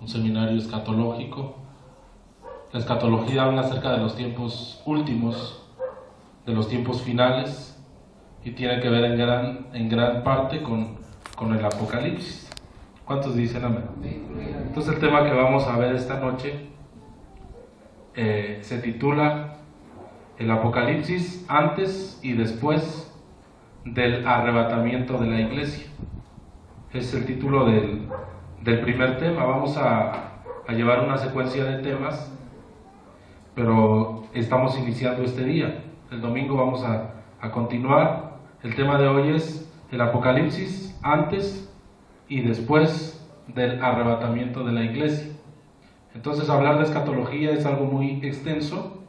un seminario escatológico. La escatología habla acerca de los tiempos últimos, de los tiempos finales, y tiene que ver en gran parte con el Apocalipsis. ¿Cuántos dicen amén? Entonces el tema que vamos a ver esta noche se titula El Apocalipsis antes y después del arrebatamiento de la iglesia. Es el título del primer tema. Vamos a llevar una secuencia de temas, pero estamos iniciando este día. El domingo vamos a continuar. El tema de hoy es el Apocalipsis antes y después del arrebatamiento de la iglesia. Entonces hablar de escatología es algo muy extenso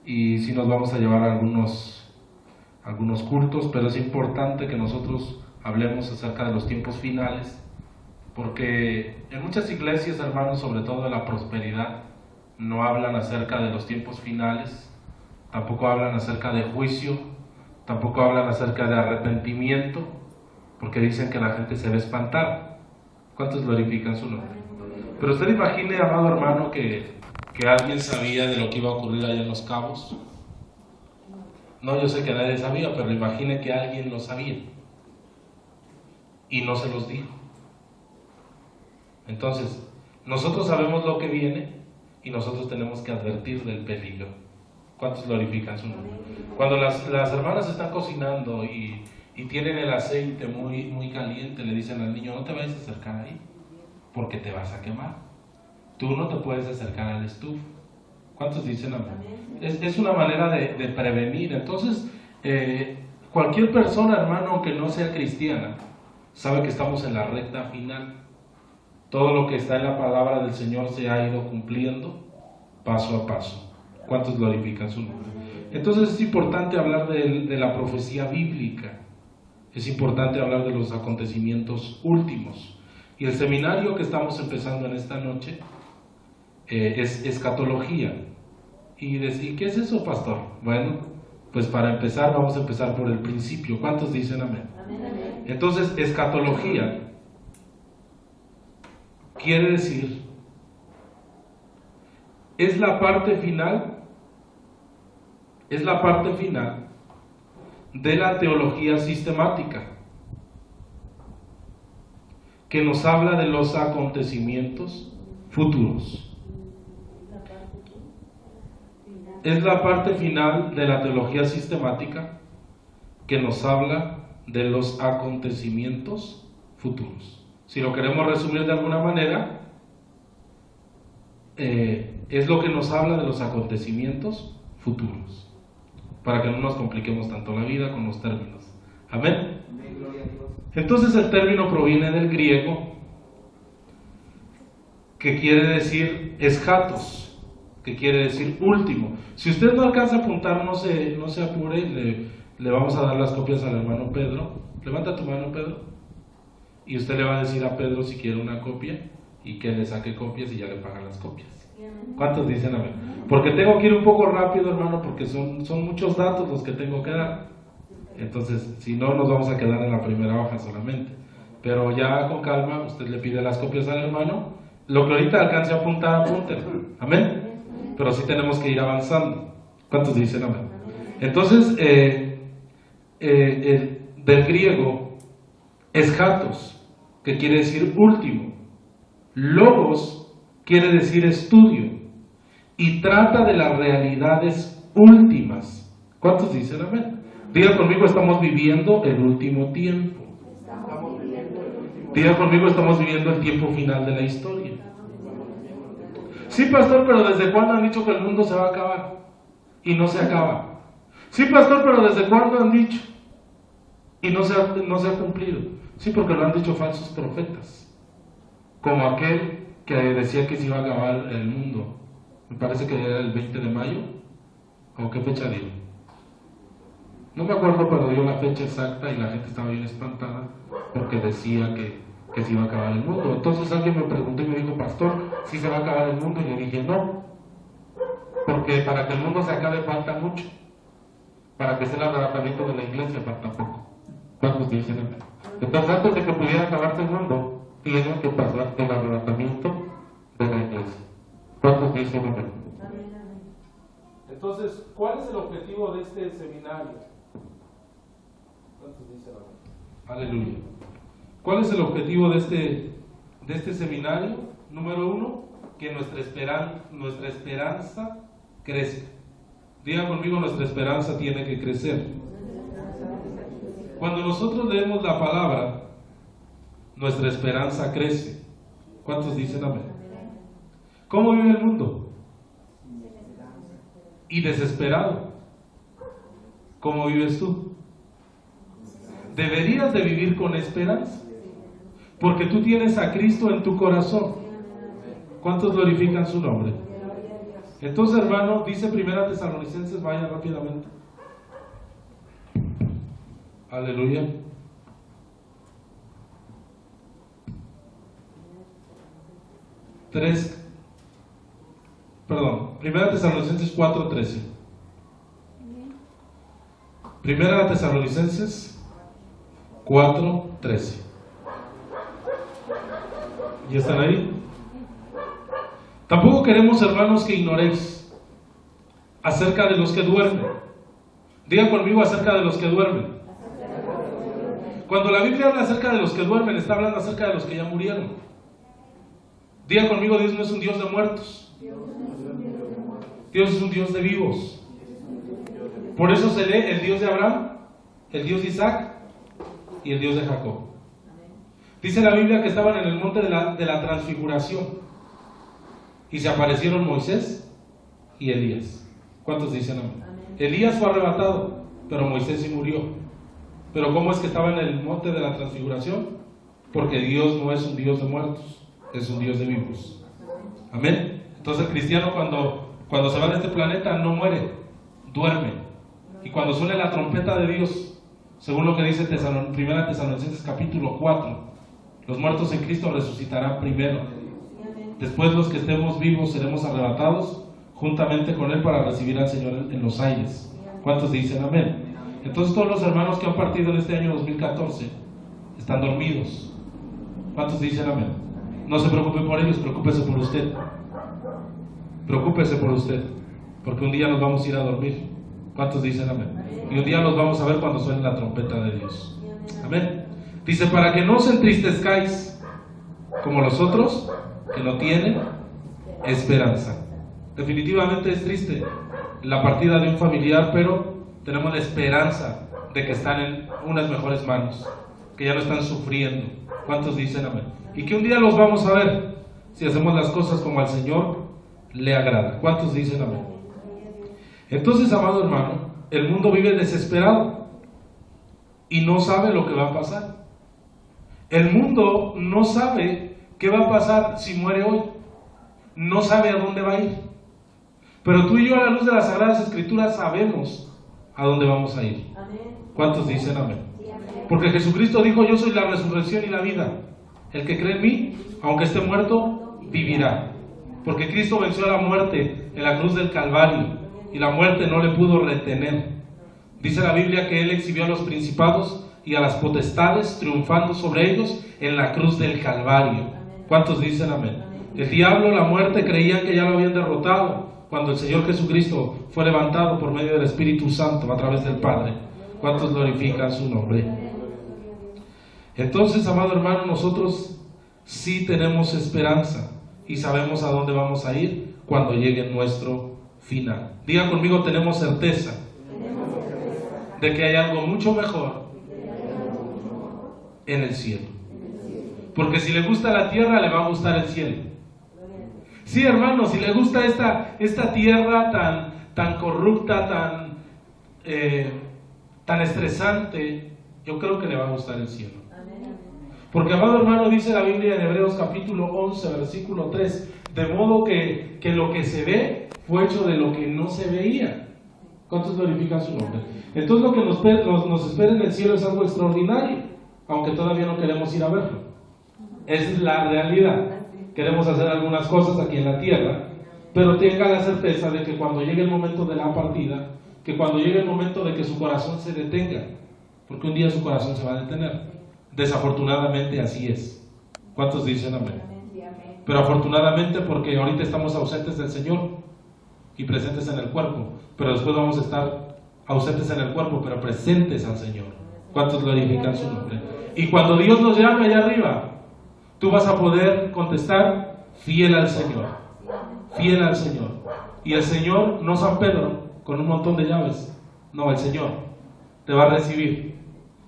y sí nos vamos a llevar algunos cultos, pero es importante que nosotros hablemos acerca de los tiempos finales, porque en muchas iglesias, hermanos, sobre todo de la prosperidad, no hablan acerca de los tiempos finales, tampoco hablan acerca de juicio, tampoco hablan acerca de arrepentimiento, porque dicen que la gente se va a espantar. ¿Cuántos glorifican su nombre? Pero usted imagine, amado hermano, que alguien sabía de lo que iba a ocurrir allá en Los Cabos. No, yo sé que nadie sabía, pero imagine que alguien lo sabía y no se los dijo. Entonces, nosotros sabemos lo que viene y nosotros tenemos que advertir del peligro. ¿Cuántos glorifican su nombre? Cuando las hermanas están cocinando y tienen el aceite muy caliente, le dicen al niño: no te vayas a acercar ahí, porque te vas a quemar. Tú no te puedes acercar al estufa. ¿Cuántos dicen amén? Es una manera de prevenir. Entonces, cualquier persona, hermano, que no sea cristiana, sabe que estamos en la recta final. Todo lo que está en la palabra del Señor se ha ido cumpliendo paso a paso. ¿Cuántos glorifican su nombre? Entonces es importante hablar de la profecía bíblica. Es importante hablar de los acontecimientos últimos. Y el seminario que estamos empezando en esta noche es escatología. ¿Y qué es eso, pastor? Bueno, pues para empezar vamos a empezar por el principio. ¿Cuántos dicen amén? Amén. Entonces, escatología quiere decir, es la parte final de la teología sistemática, que nos habla de los acontecimientos futuros. Es la parte final de la teología sistemática que nos habla de los acontecimientos futuros. Si lo queremos resumir de alguna manera, es lo que nos habla de los acontecimientos futuros, para que no nos compliquemos tanto la vida con los términos. Amén. Entonces el término proviene del griego, que quiere decir eschatos, que quiere decir último. Si usted no alcanza a apuntar, no se apure, le vamos a dar las copias al hermano Pedro. Levanta tu mano, Pedro, y usted le va a decir a Pedro si quiere una copia y que le saque copias y ya le pagan las copias. ¿Cuántos dicen amén? Porque tengo que ir un poco rápido, hermano, porque son muchos datos los que tengo que dar. Entonces, si no, nos vamos a quedar en la primera hoja solamente. Pero ya con calma, usted le pide las copias al hermano. Lo que ahorita alcance a apuntar, apúntelo. Amén. Pero sí tenemos que ir avanzando. ¿Cuántos dicen amén? Entonces, del griego, eschatos, que quiere decir último. Logos quiere decir estudio. Y trata de las realidades últimas. ¿Cuántos dicen amén? Diga conmigo: estamos viviendo el último tiempo. Diga conmigo: estamos viviendo el tiempo final de la historia. Sí, pastor, pero ¿desde cuándo han dicho que el mundo se va a acabar? Y no se acaba. Sí, pastor, pero ¿desde cuándo han dicho? Y no se ha cumplido. Sí, porque lo han dicho falsos profetas. Como aquel que decía que se iba a acabar el mundo. Me parece que era el 20 de mayo. ¿O qué fecha dio? No me acuerdo, pero dio la fecha exacta y la gente estaba bien espantada porque decía que se iba a acabar el mundo. Entonces alguien me preguntó y me dijo: pastor, ¿sí se va a acabar el mundo? Y le dije: no, porque para que el mundo se acabe falta mucho. Para que sea el arrebatamiento de la iglesia falta poco. ¿Cuántos dicen amén? Entonces, antes de que pudiera acabarse el mundo, tiene que pasar el arrebatamiento ¿Cuántos dicen amén? Entonces, ¿cuál es el objetivo de este seminario? ¿Cuántos dicen amén? Aleluya. ¿Cuál es el objetivo de este seminario? Número 1, que nuestra esperanza crezca. Diga conmigo, nuestra esperanza tiene que crecer. Cuando nosotros leemos la palabra, nuestra esperanza crece. ¿Cuántos dicen amén? ¿Cómo vive el mundo? Y desesperado. ¿Cómo vives tú? Deberías de vivir con esperanza, porque tú tienes a Cristo en tu corazón. ¿Cuántos glorifican su nombre? Entonces, hermano, dice 1 Tesalonicenses, vaya rápidamente. Aleluya. Primera Tesalonicenses 4:13. Primera Tesalonicenses 4:13. ¿Ya están ahí? Tampoco queremos, hermanos, que ignoréis acerca de los que duermen. Diga conmigo, acerca de los que duermen. Cuando la Biblia habla acerca de los que duermen, está hablando acerca de los que ya murieron. Diga conmigo, Dios no es un Dios de muertos. Dios es un Dios de vivos. Por eso se lee el Dios de Abraham, el Dios de Isaac y el Dios de Jacob. Dice la Biblia que estaban en el monte de la transfiguración y se aparecieron Moisés y Elías. ¿Cuántos dicen amén? Elías fue arrebatado, pero Moisés sí murió. ¿Pero cómo es que estaba en el monte de la transfiguración? Porque Dios no es un Dios de muertos, es un Dios de vivos. Amén. Entonces el cristiano cuando se va de este planeta no muere, duerme. Y cuando suene la trompeta de Dios, según lo que dice 1 Tesalonicenses capítulo 4, los muertos en Cristo resucitarán primero. Después los que estemos vivos seremos arrebatados juntamente con Él para recibir al Señor en los aires. ¿Cuántos dicen amén? Entonces todos los hermanos que han partido en este año 2014 están dormidos. ¿Cuántos dicen amén? No se preocupe por ellos, preocúpese por usted. Preocúpese por usted, porque un día nos vamos a ir a dormir. ¿Cuántos dicen amén? Y un día los vamos a ver cuando suene la trompeta de Dios. Amén. Dice, para que no os entristezcáis como los otros que no tienen esperanza. Definitivamente es triste la partida de un familiar, pero tenemos la esperanza de que están en unas mejores manos, que ya no están sufriendo. ¿Cuántos dicen amén? Y que un día los vamos a ver si hacemos las cosas como al Señor le agrada. ¿Cuántos dicen amén? Entonces, amado hermano, el mundo vive desesperado y no sabe lo que va a pasar. El mundo no sabe qué va a pasar si muere hoy. No sabe a dónde va a ir. Pero tú y yo, a la luz de las Sagradas Escrituras, sabemos a dónde vamos a ir. ¿Cuántos dicen amén? Porque Jesucristo dijo, yo soy la resurrección y la vida. El que cree en mí, aunque esté muerto, vivirá. Porque Cristo venció a la muerte en la cruz del Calvario y la muerte no le pudo retener. Dice la Biblia que Él exhibió a los principados y a las potestades, triunfando sobre ellos en la cruz del Calvario. ¿Cuántos dicen amén? El diablo, la muerte, creían que ya lo habían derrotado cuando el Señor Jesucristo fue levantado por medio del Espíritu Santo a través del Padre. ¿Cuántos glorifican su nombre? Entonces, amado hermano, nosotros sí tenemos esperanza y sabemos a dónde vamos a ir cuando llegue nuestro final. Diga conmigo, tenemos certeza de que hay algo mucho mejor en el cielo. Porque si le gusta la tierra, le va a gustar el cielo. Sí, hermano, si le gusta esta tierra tan corrupta, tan estresante, yo creo que le va a gustar el cielo. Porque, amado hermano, dice la Biblia en Hebreos capítulo 11, versículo 3, de modo que lo que se ve fue hecho de lo que no se veía. ¿Cuántos glorifican su nombre? Entonces lo que nos espera en el cielo es algo extraordinario, aunque todavía no queremos ir a verlo. Esa es la realidad. Queremos hacer algunas cosas aquí en la tierra, pero tenga la certeza de que cuando llegue el momento de la partida, que cuando llegue el momento de que su corazón se detenga, porque un día su corazón se va a detener. Desafortunadamente así es. ¿Cuántos dicen amén? pero afortunadamente, porque ahorita estamos ausentes del Señor y presentes en el cuerpo, pero después vamos a estar ausentes en el cuerpo, pero presentes al Señor. ¿Cuántos glorifican su nombre? Y cuando Dios nos llame allá arriba, tú vas a poder contestar: fiel al Señor, fiel al Señor. Y el Señor, no San Pedro con un montón de llaves, no, el Señor te va a recibir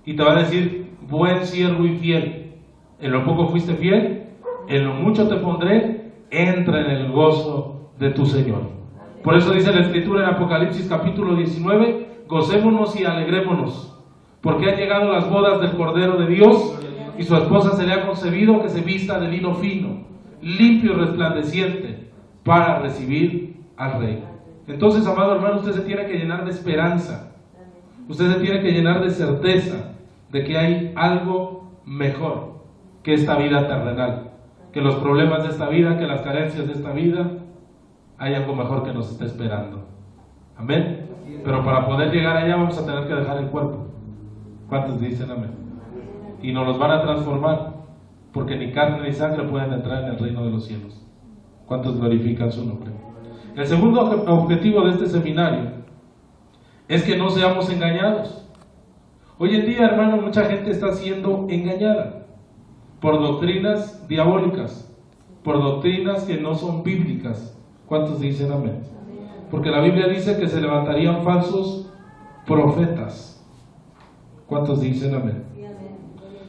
y te va a decir: buen siervo y fiel, en lo poco fuiste fiel, en lo mucho te pondré, entra en el gozo de tu Señor. Por eso dice la Escritura en Apocalipsis capítulo 19: gocémonos y alegrémonos, porque han llegado las bodas del Cordero de Dios, y su esposa se le ha concebido que se vista de lino fino, limpio y resplandeciente, para recibir al Rey. Entonces, amado hermano, usted se tiene que llenar de esperanza, usted se tiene que llenar de certeza de que hay algo mejor que esta vida terrenal, que los problemas de esta vida, que las carencias de esta vida. Hay algo mejor que nos está esperando. Amén. Pero para poder llegar allá vamos a tener que dejar el cuerpo. ¿Cuántos dicen amén? Y nos los van a transformar, porque ni carne ni sangre pueden entrar en el reino de los cielos. ¿Cuántos glorifican su nombre? El segundo objetivo de este seminario es que no seamos engañados. Hoy en día, hermano, mucha gente está siendo engañada por doctrinas diabólicas, por doctrinas que no son bíblicas. ¿Cuántos dicen amén? Porque la Biblia dice que se levantarían falsos profetas. ¿Cuántos dicen amén?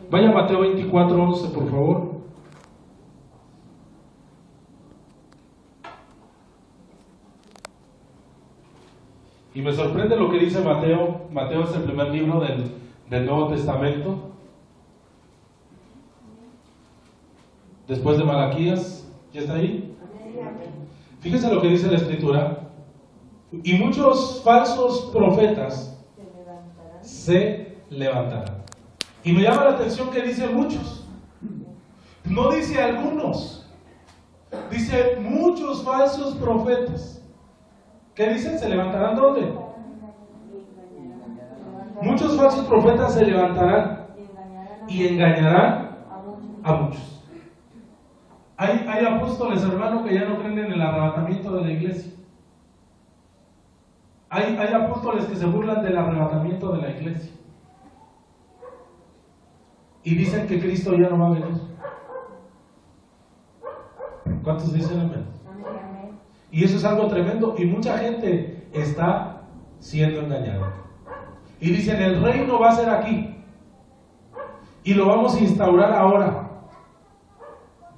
Vaya a Mateo 24:11, por favor. Y me sorprende lo que dice Mateo. Mateo es el primer libro del Nuevo Testamento, después de Malaquías. ¿Ya está ahí? Fíjese lo que dice la Escritura: y muchos falsos profetas se levantarán. Y me llama la atención que dice muchos, no dice algunos, dice muchos falsos profetas. ¿Qué dicen? ¿Se levantarán dónde? Muchos falsos profetas se levantarán y engañarán a muchos. Hay apóstoles, hermano, que ya no creen en el arrebatamiento de la iglesia. Hay apóstoles que se burlan del arrebatamiento de la iglesia y dicen que Cristo ya no va a venir. ¿Cuántos dicen amén? Y eso es algo tremendo, y mucha gente está siendo engañada. Y dicen: el reino va a ser aquí y lo vamos a instaurar ahora.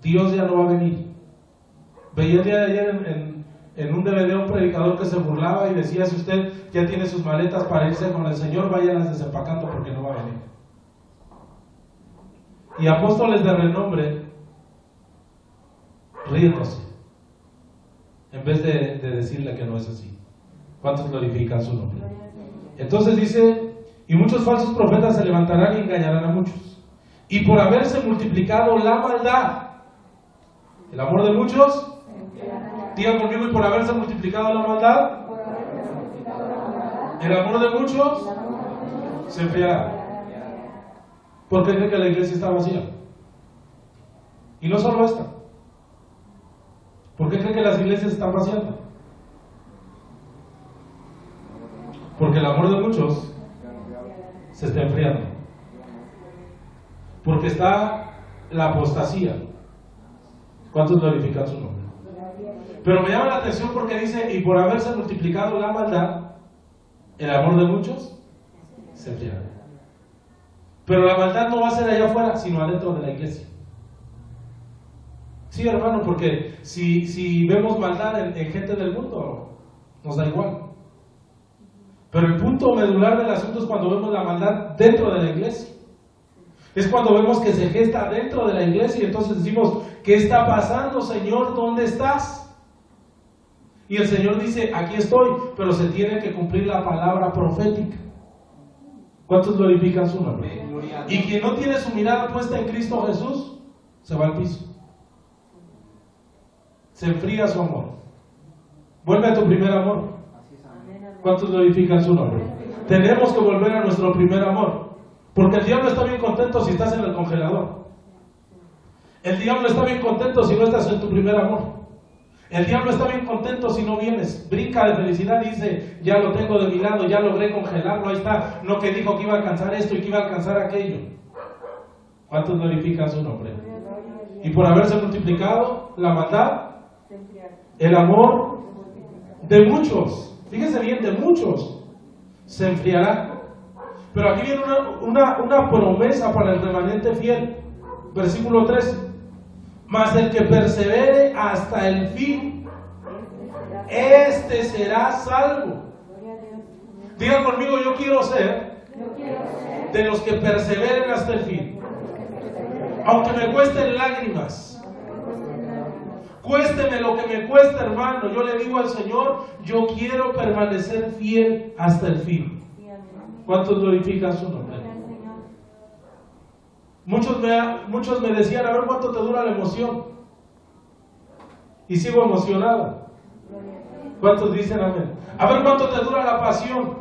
Dios ya no va a venir. Veía el día de ayer en un DVD un predicador que se burlaba y decía: si usted ya tiene sus maletas para irse con el Señor, váyanlas desempacando porque no va a venir. Y apóstoles de renombre riéndose, en vez de decirle que no es así. ¿Cuántos glorifican su nombre? Entonces dice: y muchos falsos profetas se levantarán y engañarán a muchos. Y por haberse multiplicado la maldad, el amor de muchos, digan conmigo: y por haberse multiplicado la maldad, el amor de muchos se enfriará. ¿Por qué cree que la iglesia está vacía? Y no solo esta. ¿Por qué cree que las iglesias están vaciando? Porque el amor de muchos se está enfriando. Porque está la apostasía. ¿Cuántos glorifican su nombre? Pero me llama la atención porque dice: y por haberse multiplicado la maldad, el amor de muchos se enfriará. Pero la maldad no va a ser allá afuera, sino adentro de la iglesia. Sí, hermano, porque si vemos maldad en gente del mundo, nos da igual. Pero el punto medular del asunto es cuando vemos la maldad dentro de la iglesia. Es cuando vemos que se gesta dentro de la iglesia y entonces decimos: ¿qué está pasando, Señor? ¿Dónde estás? Y el Señor dice: aquí estoy, pero se tiene que cumplir la palabra profética. ¿Cuántos glorifican su nombre? Y quien no tiene su mirada puesta en Cristo Jesús, se va al piso. Se enfría su amor. Vuelve a tu primer amor. ¿Cuántos glorifican su nombre? Tenemos que volver a nuestro primer amor, porque el diablo está bien contento si estás en el congelador. El diablo está bien contento si no estás en tu primer amor. El diablo está bien contento si no vienes. Brinca de felicidad y dice, ya lo tengo de mi lado, ya logré congelarlo, ahí está. No, que dijo que iba a alcanzar esto y que iba a alcanzar aquello. ¿Cuántos glorifican su nombre? Y por haberse multiplicado la maldad, el amor de muchos, fíjense bien, de muchos, se enfriará. Pero aquí viene una promesa para el remanente fiel. Versículo 3. Mas el que persevere hasta el fin, este será salvo. Digan conmigo, yo quiero ser de los que perseveren hasta el fin. Aunque me cuesten lágrimas, cuésteme lo que me cueste, hermano, yo le digo al Señor, yo quiero permanecer fiel hasta el fin. ¿Cuántos glorifican su nombre? Muchos me decían, a ver cuánto te dura la emoción. Y sigo emocionado. ¿Cuántos dicen amén? A ver cuánto te dura la pasión.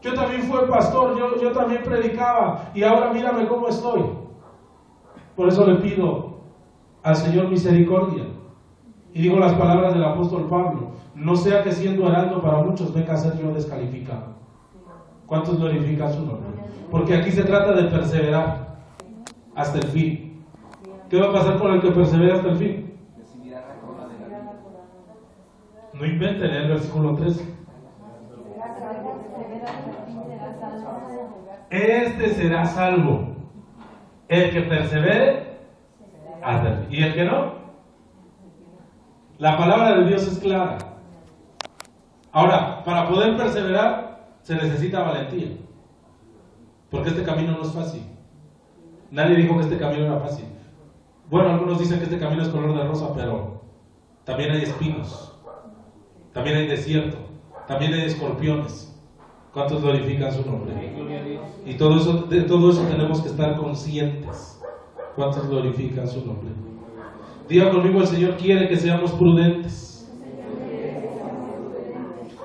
Yo también fui pastor, yo también predicaba, y ahora mírame cómo estoy. Por eso le pido al Señor misericordia. Y digo las palabras del apóstol Pablo, no sea que siendo heraldo para muchos venga a ser yo descalificado. ¿Cuántos glorifican su nombre? Porque aquí se trata de perseverar hasta el fin. ¿Qué va a pasar con el que persevera hasta el fin? No inventen el versículo 13. Este será salvo, el que persevere hasta el fin. ¿Y el que no? La palabra de Dios es clara. Ahora, para poder perseverar se necesita valentía, porque este camino no es fácil. Nadie dijo que este camino era fácil. Bueno, algunos dicen que este camino es color de rosa, pero también hay espinos, también hay desierto, también hay escorpiones. ¿Cuántos glorifican su nombre? Y de todo eso tenemos que estar conscientes. ¿Cuántos glorifican su nombre? Diga conmigo, el Señor quiere que seamos prudentes.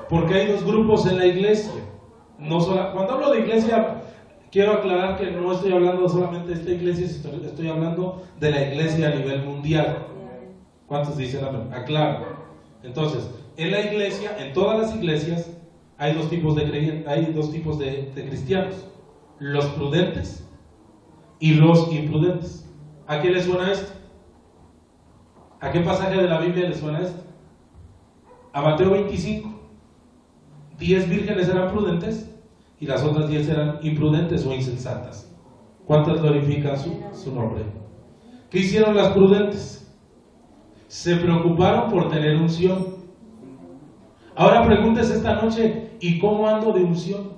Porque hay dos grupos en la iglesia. Cuando hablo de iglesia, quiero aclarar que no estoy hablando solamente de esta iglesia, estoy hablando de la iglesia a nivel mundial. ¿Cuántos dicen amén? Aclaro. Entonces, en la iglesia, en todas las iglesias, hay dos tipos de creyentes, hay dos tipos de cristianos: los prudentes y los imprudentes. ¿A qué les suena esto? ¿A qué pasaje de la Biblia les suena esto? A Mateo 25. 10 vírgenes eran prudentes y las otras 10 eran imprudentes o insensatas. ¿Cuántas glorifican su nombre? ¿Qué hicieron las prudentes? Se preocuparon por tener unción. Ahora pregúntese esta noche, ¿y cómo ando de unción?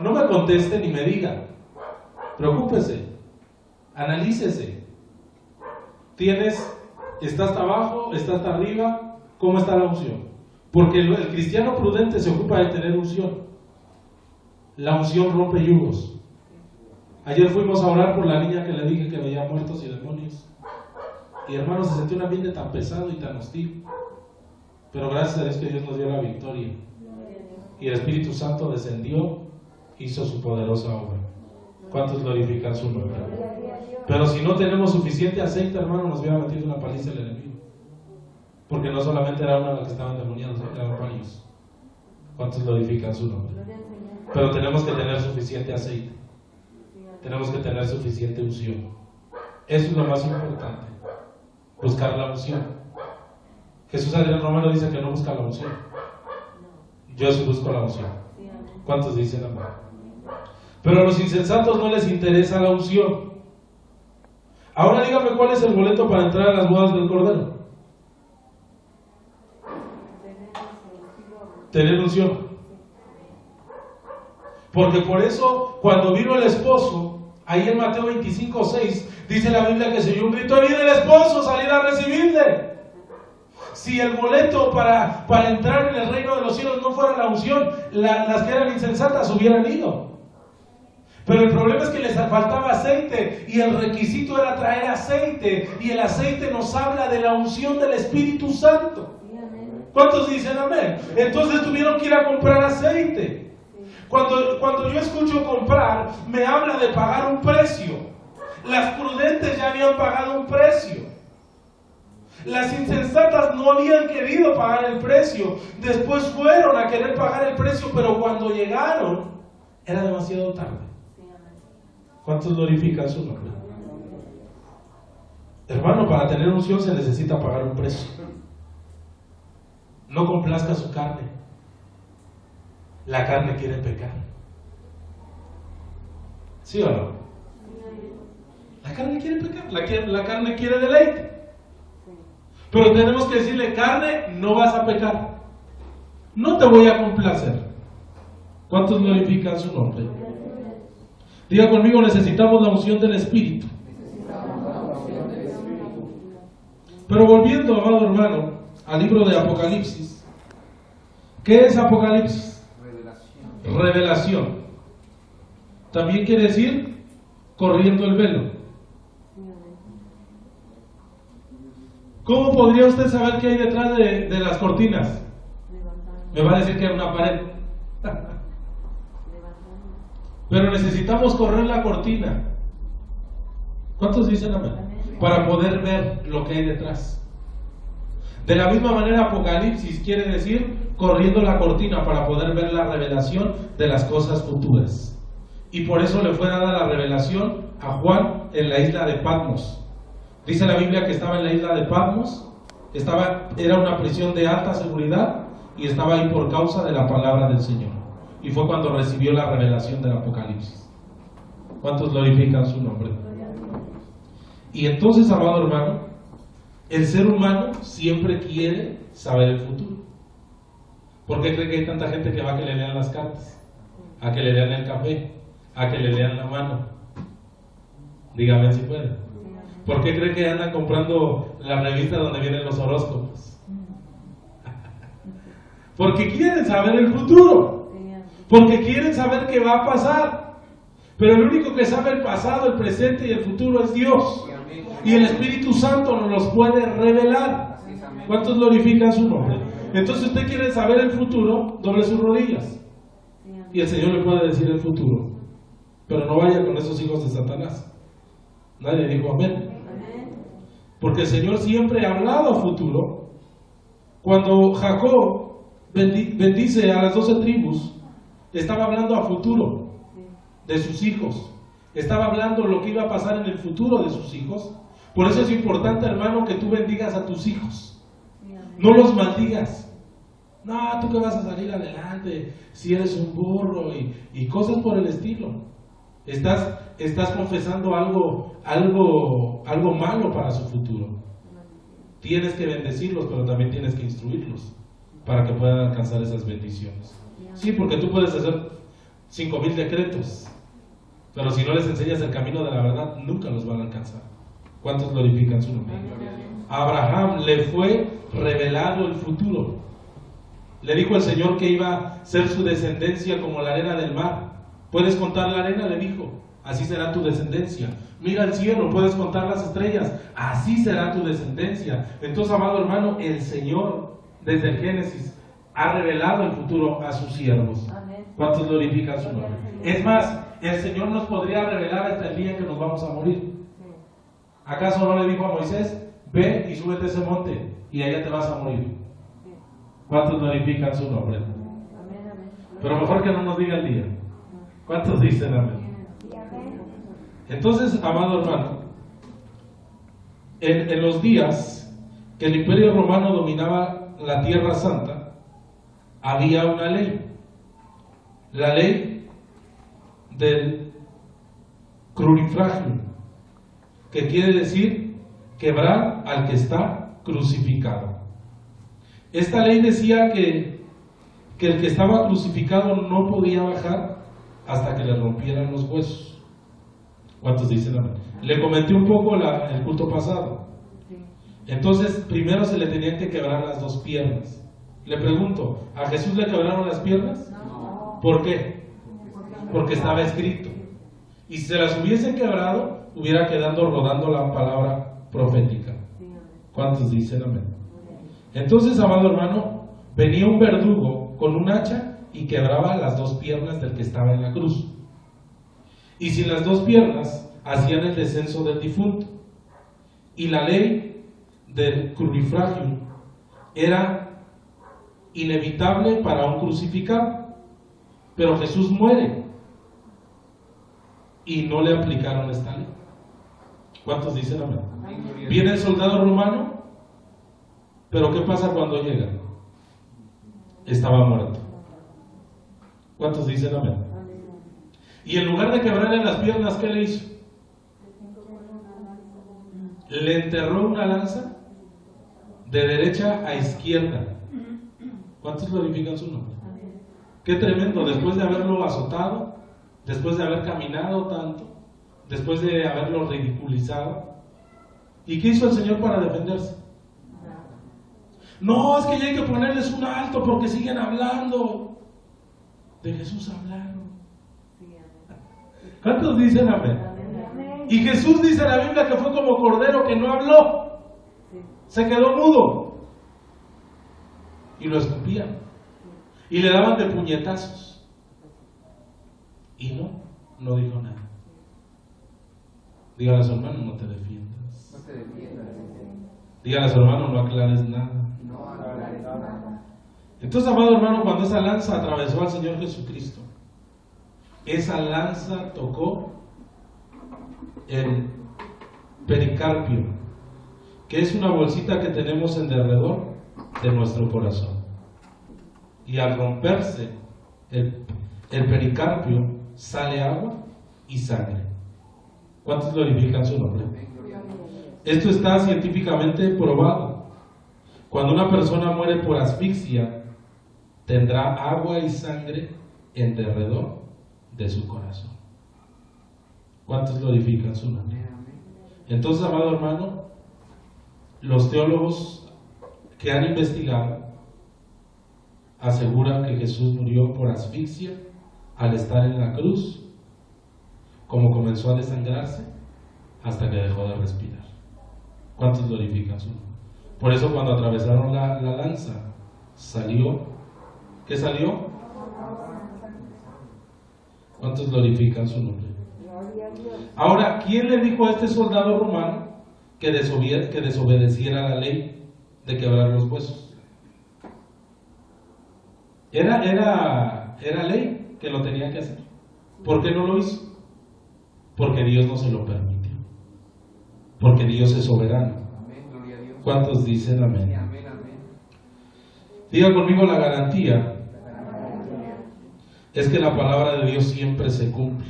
No me conteste ni me diga. Preocúpese, analícese. ¿Estás hasta abajo? ¿Estás hasta arriba? ¿Cómo está la unción? Porque el cristiano prudente se ocupa de tener unción. La unción rompe yugos. Ayer fuimos a orar por la niña que le dije que veía muertos y demonios. Y hermano, se sintió un ambiente tan pesado y tan hostil. Pero gracias a Dios que Dios nos dio la victoria. Y el Espíritu Santo descendió, hizo su poderosa obra. ¿Cuántos glorifican su nombre? Pero si no tenemos suficiente aceite, hermano, nos hubiera metido una paliza el enemigo. Porque no solamente era una la que estaba endemoniada, eran varios. ¿Cuántos glorifican su nombre? Pero tenemos que tener suficiente aceite. Tenemos que tener suficiente unción. Eso es lo más importante. Buscar la unción. Jesús en Romano dice que no busca la unción. Yo sí busco la unción. ¿Cuántos dicen amén? Pero a los insensatos no les interesa la unción. Ahora dígame cuál es el boleto para entrar a las bodas del Cordero. Tener unción. Porque por eso, cuando vino el esposo, ahí en Mateo 25:6, dice la Biblia que se oyó un grito: viene el esposo, salir a recibirle. Si el boleto para entrar en el reino de los cielos no fuera la unción, las que eran insensatas hubieran ido. Pero el problema es que les faltaba aceite, y el requisito era traer aceite, y el aceite nos habla de la unción del Espíritu Santo. ¿Cuántos dicen amén? Entonces tuvieron que ir a comprar aceite. Cuando yo escucho comprar, me habla de pagar un precio. Las prudentes ya habían pagado un precio. Las insensatas no habían querido pagar el precio. Después fueron a querer pagar el precio, pero cuando llegaron era demasiado tarde. ¿Cuántos glorifican su nombre? Hermano, para tener unción se necesita pagar un precio. No complazca su carne. La carne quiere pecar. ¿Sí o no? La carne quiere pecar. La carne quiere deleite. Pero tenemos que decirle: carne, no vas a pecar. No te voy a complacer. ¿Cuántos glorifican su nombre? Diga conmigo: necesitamos la unción del Espíritu. Pero volviendo, amado hermano, al libro de Apocalipsis. ¿Qué es Apocalipsis? Revelación. También quiere decir corriendo el velo. ¿Cómo podría usted saber qué hay detrás de las cortinas? Me va a decir que hay una pared. Pero necesitamos correr la cortina. ¿Cuántos dicen amén? Para poder ver lo que hay detrás. De la misma manera, Apocalipsis quiere decir corriendo la cortina para poder ver la revelación de las cosas futuras. Y por eso le fue dada la revelación a Juan en la isla de Patmos. Dice la Biblia que estaba en la isla de Patmos, era una prisión de alta seguridad y estaba ahí por causa de la palabra del Señor. Y fue cuando recibió la revelación del Apocalipsis. ¿Cuántos glorifican su nombre? Y entonces, amado hermano, el ser humano siempre quiere saber el futuro. ¿Por qué cree que hay tanta gente que va a que le lean las cartas? A que le lean el café, a que le lean la mano. Dígame si puede. ¿Por qué cree que andan comprando la revista donde vienen los horóscopos? Porque quieren saber el futuro. Porque quieren saber qué va a pasar. Pero el único que sabe el pasado, el presente y el futuro es Dios. Y el Espíritu Santo nos los puede revelar. ¿Cuántos glorifican su nombre? Entonces, usted quiere saber el futuro, doble sus rodillas. Y el Señor le puede decir el futuro. Pero no vaya con esos hijos de Satanás. Nadie dijo amén. Porque el Señor siempre ha hablado a futuro. Cuando Jacob bendice a las 12 tribus, estaba hablando a futuro de sus hijos. Estaba hablando lo que iba a pasar en el futuro de sus hijos. Por eso es importante, hermano, que tú bendigas a tus hijos. No los maldigas. No, tú que vas a salir adelante si eres un burro y cosas por el estilo. Estás confesando algo malo para su futuro. Tienes que bendecirlos, pero también tienes que instruirlos para que puedan alcanzar esas bendiciones. Sí, porque tú puedes hacer 5,000 decretos, pero si no les enseñas el camino de la verdad, nunca los van a alcanzar. ¿Cuántos glorifican su nombre? A Abraham le fue revelado el futuro. Le dijo el Señor que iba a ser su descendencia como la arena del mar. ¿Puedes contar la arena? Le dijo. Así será tu descendencia. Mira el cielo, puedes contar las estrellas. Así será tu descendencia. Entonces, amado hermano, el Señor, desde el Génesis, ha revelado el futuro a sus siervos. ¿Cuántos glorifican su nombre? Es más, el Señor nos podría revelar hasta el día en que nos vamos a morir. ¿Acaso no le dijo a Moisés: ve y súbete a ese monte y allá te vas a morir? ¿Cuántos glorifican su nombre? Pero mejor que no nos diga el día. ¿Cuántos dicen amén? Entonces, amado hermano, en los días que el Imperio Romano dominaba la Tierra Santa, había una ley. La ley del crurifragio, que quiere decir quebrar al que está crucificado. Esta ley decía que el que estaba crucificado no podía bajar hasta que le rompieran los huesos. ¿Cuántos dicen amén? Le comenté un poco el culto pasado. Entonces, primero se le tenían que quebrar las 2 piernas. Le pregunto, ¿a Jesús le quebraron las piernas? No. ¿Por qué? Porque estaba escrito. Y si se las hubiesen quebrado, hubiera quedado rodando la palabra profética. ¿Cuántos dicen amén? Entonces, amado hermano, venía un verdugo con un hacha y quebraba las 2 piernas del que estaba en la cruz. Y si las 2 piernas hacían el descenso del difunto. Y la ley del crurifragium era inevitable para un crucificado. Pero Jesús muere y no le aplicaron esta ley. ¿Cuántos dicen amén? Viene el soldado romano, pero ¿qué pasa cuando llega? Estaba muerto. ¿Cuántos dicen amén? Y en lugar de quebrarle las piernas, ¿qué le hizo? Le enterró una lanza de derecha a izquierda. ¿Cuántos glorifican su nombre? Qué tremendo, después de haberlo azotado, después de haber caminado tanto, después de haberlo ridiculizado. ¿Y qué hizo el Señor para defenderse? No, es que ya hay que ponerles un alto porque siguen hablando. De Jesús hablaron. ¿Cuántos dicen amén? Y Jesús dice en la Biblia que fue como cordero que no habló. Se quedó mudo. Y lo escupían. Y le daban de puñetazos. Y no dijo nada. Dígale a su hermano, no te defiendas. No te defiendas. Dígale a su hermano, no aclares nada. No aclares nada. Entonces, amado hermano, cuando esa lanza atravesó al Señor Jesucristo, esa lanza tocó el pericarpio, que es una bolsita que tenemos en derredor de nuestro corazón. Y al romperse el pericarpio, sale agua y sangre. ¿Cuántos glorifican su nombre? Esto está científicamente probado. Cuando una persona muere por asfixia, tendrá agua y sangre en derredor de su corazón. ¿Cuántos glorifican su nombre? Entonces, amado hermano, los teólogos que han investigado aseguran que Jesús murió por asfixia al estar en la cruz, como comenzó a desangrarse hasta que dejó de respirar. ¿Cuántos glorifican su nombre? Por eso cuando atravesaron la lanza, salió. ¿Qué salió? ¿Cuántos glorifican su nombre? Ahora, ¿quién le dijo a este soldado romano que desobedeciera la ley de quebrar los huesos? Era ley que lo tenía que hacer. ¿Por qué no lo hizo? Porque Dios no se lo permitió. Porque Dios es soberano. ¿Cuántos dicen amén? Diga conmigo, la garantía es que la palabra de Dios siempre se cumple.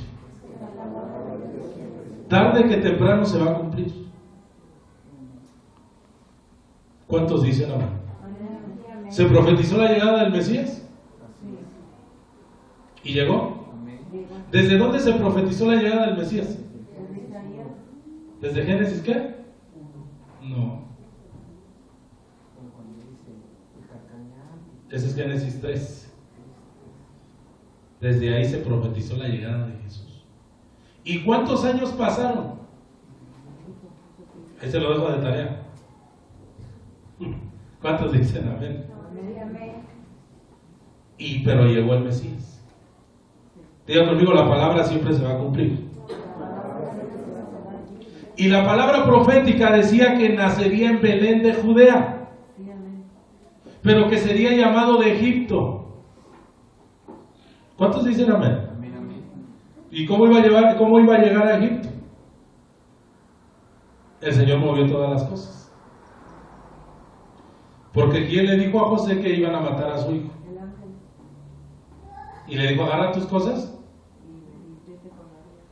Tarde que temprano se va a cumplir. ¿Cuántos dicen amén? ¿Se profetizó la llegada del Mesías? ¿Y llegó? ¿Desde dónde se profetizó la llegada del Mesías? ¿Desde Génesis qué? No. Ese es Génesis 3. Desde ahí se profetizó la llegada de Jesús. ¿Y cuántos años pasaron? Ahí se lo dejo de tarea. ¿Cuántos dicen amén? Pero llegó el Mesías. Diga conmigo, la palabra siempre se va a cumplir. Y la palabra profética decía que nacería en Belén de Judea, pero que sería llamado de Egipto. ¿Cuántos dicen amén? ¿Y cómo iba a llegar a Egipto? El Señor movió todas las cosas. Porque ¿quién le dijo a José que iban a matar a su hijo? Y le dijo, agarra tus cosas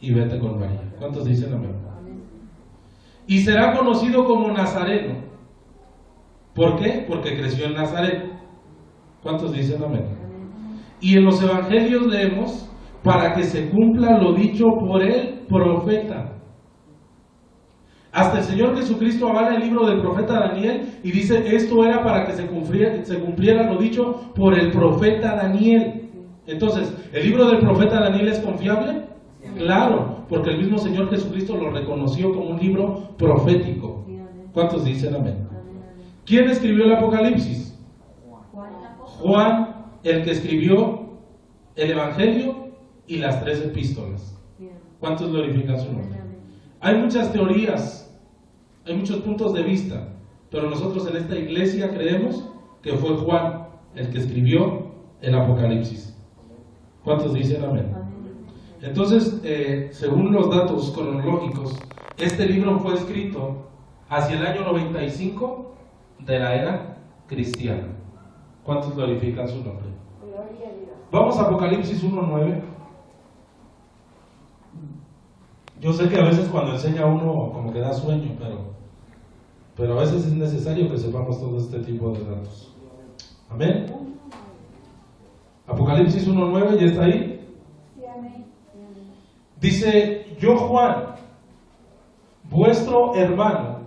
y vete con María. ¿Cuántos dicen amén? Y será conocido como Nazareno. ¿Por qué? Porque creció en Nazaret. ¿Cuántos dicen amén? Y en los evangelios leemos, para que se cumpla lo dicho por el profeta. Hasta el Señor Jesucristo avala el libro del profeta Daniel y dice, esto era para que se cumpliera lo dicho por el profeta Daniel. Entonces, ¿el libro del profeta Daniel es confiable? Claro, porque el mismo Señor Jesucristo lo reconoció como un libro profético. ¿Cuántos dicen amén? ¿Quién escribió el Apocalipsis? Juan, el que escribió el Evangelio y las 3 epístolas. ¿Cuántos glorifican su nombre? Hay muchas teorías, hay muchos puntos de vista, pero nosotros en esta iglesia creemos que fue Juan el que escribió el Apocalipsis. ¿Cuántos dicen amén? Entonces, según los datos cronológicos, este libro fue escrito hacia el año 95 de la era cristiana. ¿Cuántos glorifican su nombre? Vamos a Apocalipsis 1:9. Yo sé que a veces cuando enseña uno como que da sueño, pero a veces es necesario que sepamos todo este tipo de datos. Amén. Apocalipsis 1:9, ¿ya está ahí? Dice: yo, Juan, vuestro hermano,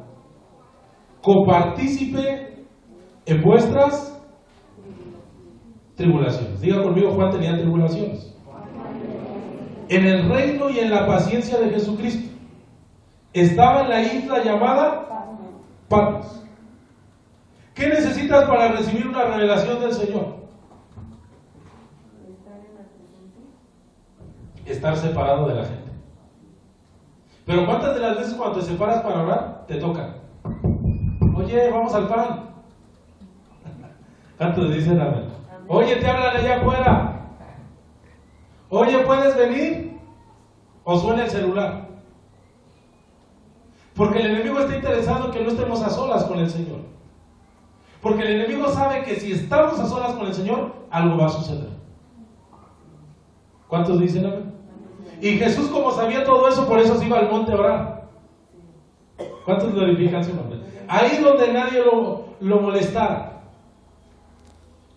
copartícipe en vuestras tribulaciones. Diga conmigo, Juan tenía tribulaciones. En el reino y en la paciencia de Jesucristo. Estaba en la isla llamada Patmos. ¿Qué necesitas para recibir una revelación del Señor? Estar separado de la gente. Pero ¿cuántas de las veces cuando te separas para orar, te tocan? Oye, vamos al pan. ¿Cuántos dicen amén? Oye, te hablan allá afuera. Oye, ¿puedes venir? O suena el celular. Porque el enemigo está interesado en que no estemos a solas con el Señor. Porque el enemigo sabe que si estamos a solas con el Señor, algo va a suceder. ¿Cuántos dicen amén? Y Jesús, como sabía todo eso, por eso se iba al monte a orar. ¿Cuántos glorifican su nombre? Ahí donde nadie lo molestara.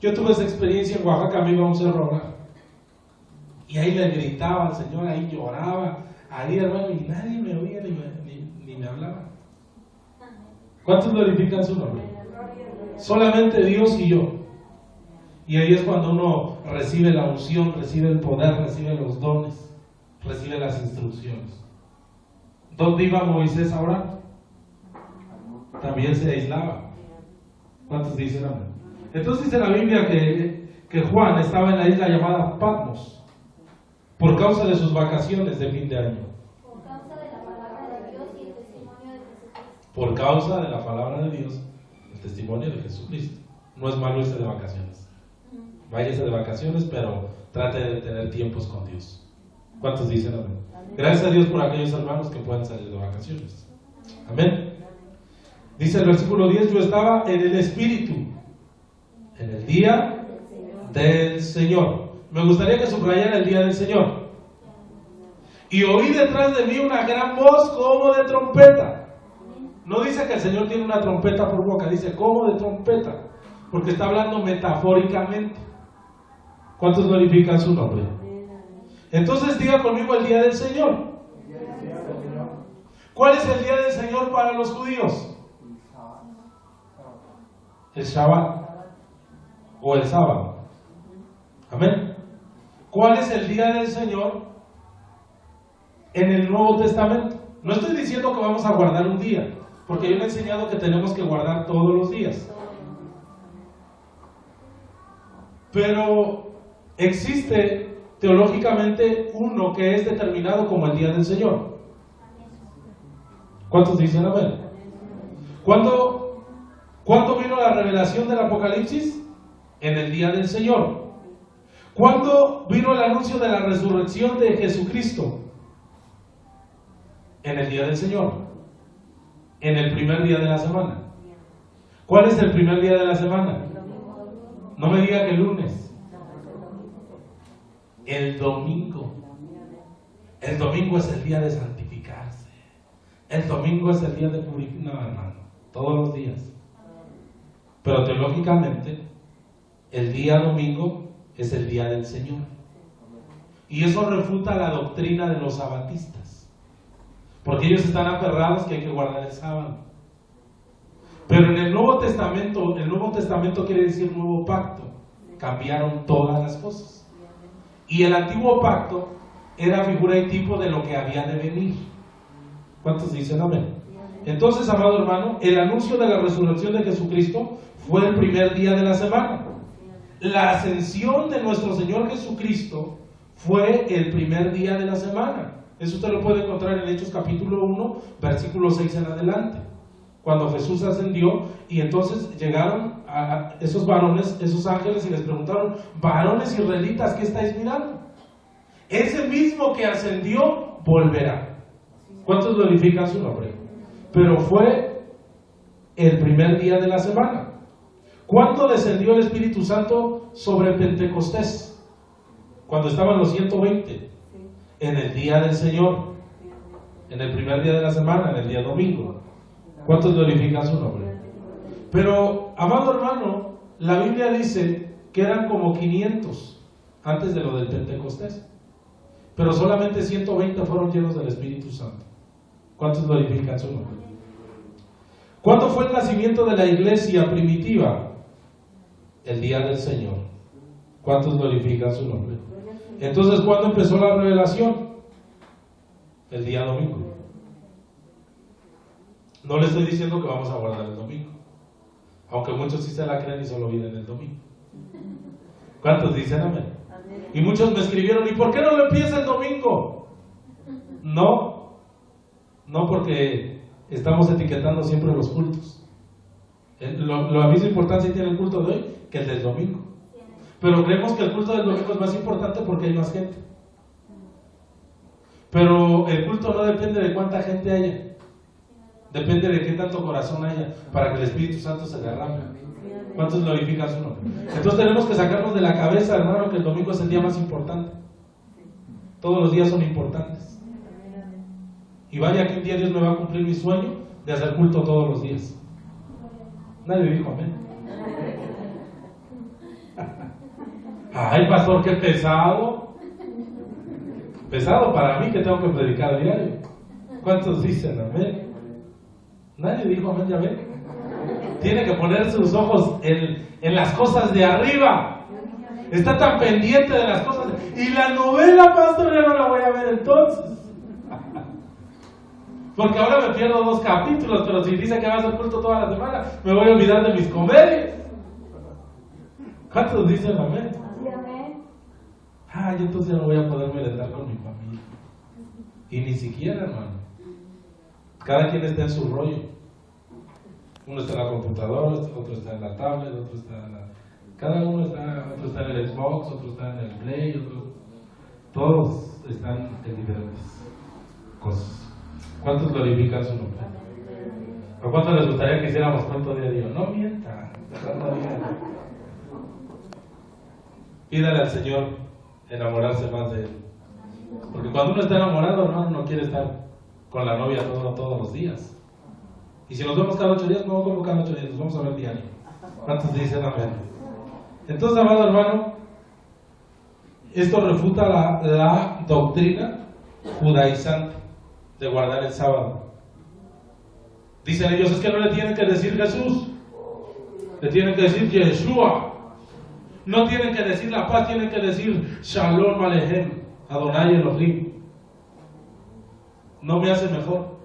Yo tuve esa experiencia en Oaxaca, me iba a un cerro a orar. Y ahí le gritaba al Señor, ahí lloraba, ahí hermano, y nadie me oía ni me hablaba. ¿Cuántos glorifican su nombre? Solamente Dios y yo. Y ahí es cuando uno recibe la unción, recibe el poder, recibe los dones, recibe las instrucciones. ¿Dónde iba Moisés a orar? También se aislaba. ¿Cuántos dicen amén? Entonces dice la Biblia que Juan estaba en la isla llamada Patmos por causa de sus vacaciones de fin de año. Por causa de la palabra de Dios y el testimonio de Jesucristo. Por causa de la palabra de Dios, el testimonio de Jesucristo. No es malo irse de vacaciones. Váyase de vacaciones, pero trate de tener tiempos con Dios. ¿Cuántos dicen amén? Gracias a Dios por aquellos hermanos que pueden salir de vacaciones. Amén. Dice el versículo 10: yo estaba en el Espíritu en el día del Señor. Me gustaría que subrayara el día del Señor. Y oí detrás de mí una gran voz como de trompeta. No dice que el Señor tiene una trompeta por boca, dice como de trompeta, porque está hablando metafóricamente. ¿Cuántos glorifican su nombre? Entonces diga conmigo el día del Señor. ¿Cuál es el día del Señor para los judíos? El Shabbat o el sábado. Amén. ¿Cuál es el día del Señor en el Nuevo Testamento? No estoy diciendo que vamos a guardar un día, porque yo le he enseñado que tenemos que guardar todos los días. Pero existe teológicamente uno que es determinado como el día del Señor. ¿Cuántos dicen amén? ¿Cuándo vino la revelación del Apocalipsis? En el día del Señor. ¿Cuándo vino el anuncio de la resurrección de Jesucristo? En el día del Señor. En el primer día de la semana. ¿Cuál es el primer día de la semana? No me diga que el lunes. El domingo. El domingo es el día de santificarse. El domingo es el día de purificar. No, hermano, todos los días. Pero teológicamente, el día domingo es el día del Señor. Y eso refuta la doctrina de los sabatistas, porque ellos están aferrados que hay que guardar el sábado. Pero en el Nuevo Testamento quiere decir nuevo pacto. Cambiaron todas las cosas. Y el antiguo pacto era figura y tipo de lo que había de venir. ¿Cuántos dicen amén? Entonces, amado hermano, el anuncio de la resurrección de Jesucristo fue el primer día de la semana. La ascensión de nuestro Señor Jesucristo fue el primer día de la semana. Eso usted lo puede encontrar en Hechos capítulo 1, versículo 6 en adelante. Cuando Jesús ascendió y entonces llegaron a esos varones, esos ángeles, y les preguntaron: varones israelitas, ¿qué estáis mirando? Ese mismo que ascendió volverá. ¿Cuántos glorifican su nombre? Pero fue el primer día de la semana. ¿Cuándo descendió el Espíritu Santo sobre Pentecostés? Cuando estaban los 120. En el día del Señor, en el primer día de la semana, en el día domingo. ¿Cuántos glorifican su nombre? Pero, amado hermano, la Biblia dice que eran como 500 antes de lo del Pentecostés, pero solamente 120 fueron llenos del Espíritu Santo. ¿Cuántos glorifican su nombre? ¿Cuándo fue el nacimiento de la iglesia primitiva? El día del Señor. ¿Cuántos glorifican su nombre? Entonces, ¿cuándo empezó la revelación? El día domingo. No le estoy diciendo que vamos a guardar el domingo, aunque muchos sí se la creen y solo vienen el domingo. ¿Cuántos dicen amén? Y muchos me escribieron: ¿y por qué no lo empieza el domingo? No porque estamos etiquetando siempre los cultos. La misma importancia tiene el culto de hoy que el del domingo. Pero creemos que el culto del domingo es más importante porque hay más gente. Pero el culto no depende de cuánta gente haya. Depende de qué tanto corazón haya para que el Espíritu Santo se derrame. ¿Cuántos glorifican su nombre? Entonces tenemos que sacarnos de la cabeza, hermano, que el domingo es el día más importante. Todos los días son importantes. Y vaya que un día Dios me va a cumplir mi sueño de hacer culto todos los días. Nadie dijo amén. Ay, pastor, qué pesado. Pesado para mí que tengo que predicar a diario. ¿Cuántos dicen amén? Nadie dijo amén, ya ven. Tiene que poner sus ojos en las cosas de arriba. Está tan pendiente de las cosas. Y la novela, pastor, ya no la voy a ver entonces. Porque ahora me pierdo 2 capítulos, pero si dice que va a ser culto toda la semana, me voy a olvidar de mis comedias. ¿Cuántos dicen amén? Yo entonces no voy a poder merendar con mi familia. Y ni siquiera, hermano. Cada quien está en su rollo. Uno está en la computadora, otro está en la tablet, otro está en la... Cada uno está, otro está en el Xbox, otro está en el Play, todos están en diferentes cosas. ¿Cuántos glorifican su nombre? ¿A cuántos les gustaría que hiciéramos cuento de Dios? No mientan, no digan. Pídale al Señor enamorarse más de Él. Porque cuando uno está enamorado, hermano, no quiere estar con la novia todos los días. Y si nos vemos cada 8 días, no como cada 8 días, nos vamos a ver diario. ¿Cuántos dicen amén? Entonces, amado hermano, esto refuta la doctrina judaizante de guardar el sábado. Dicen ellos: es que no le tienen que decir Jesús, le tienen que decir Yeshua. No tienen que decir la paz, tienen que decir Shalom Alejem, Adonai Elohim. No me hace mejor.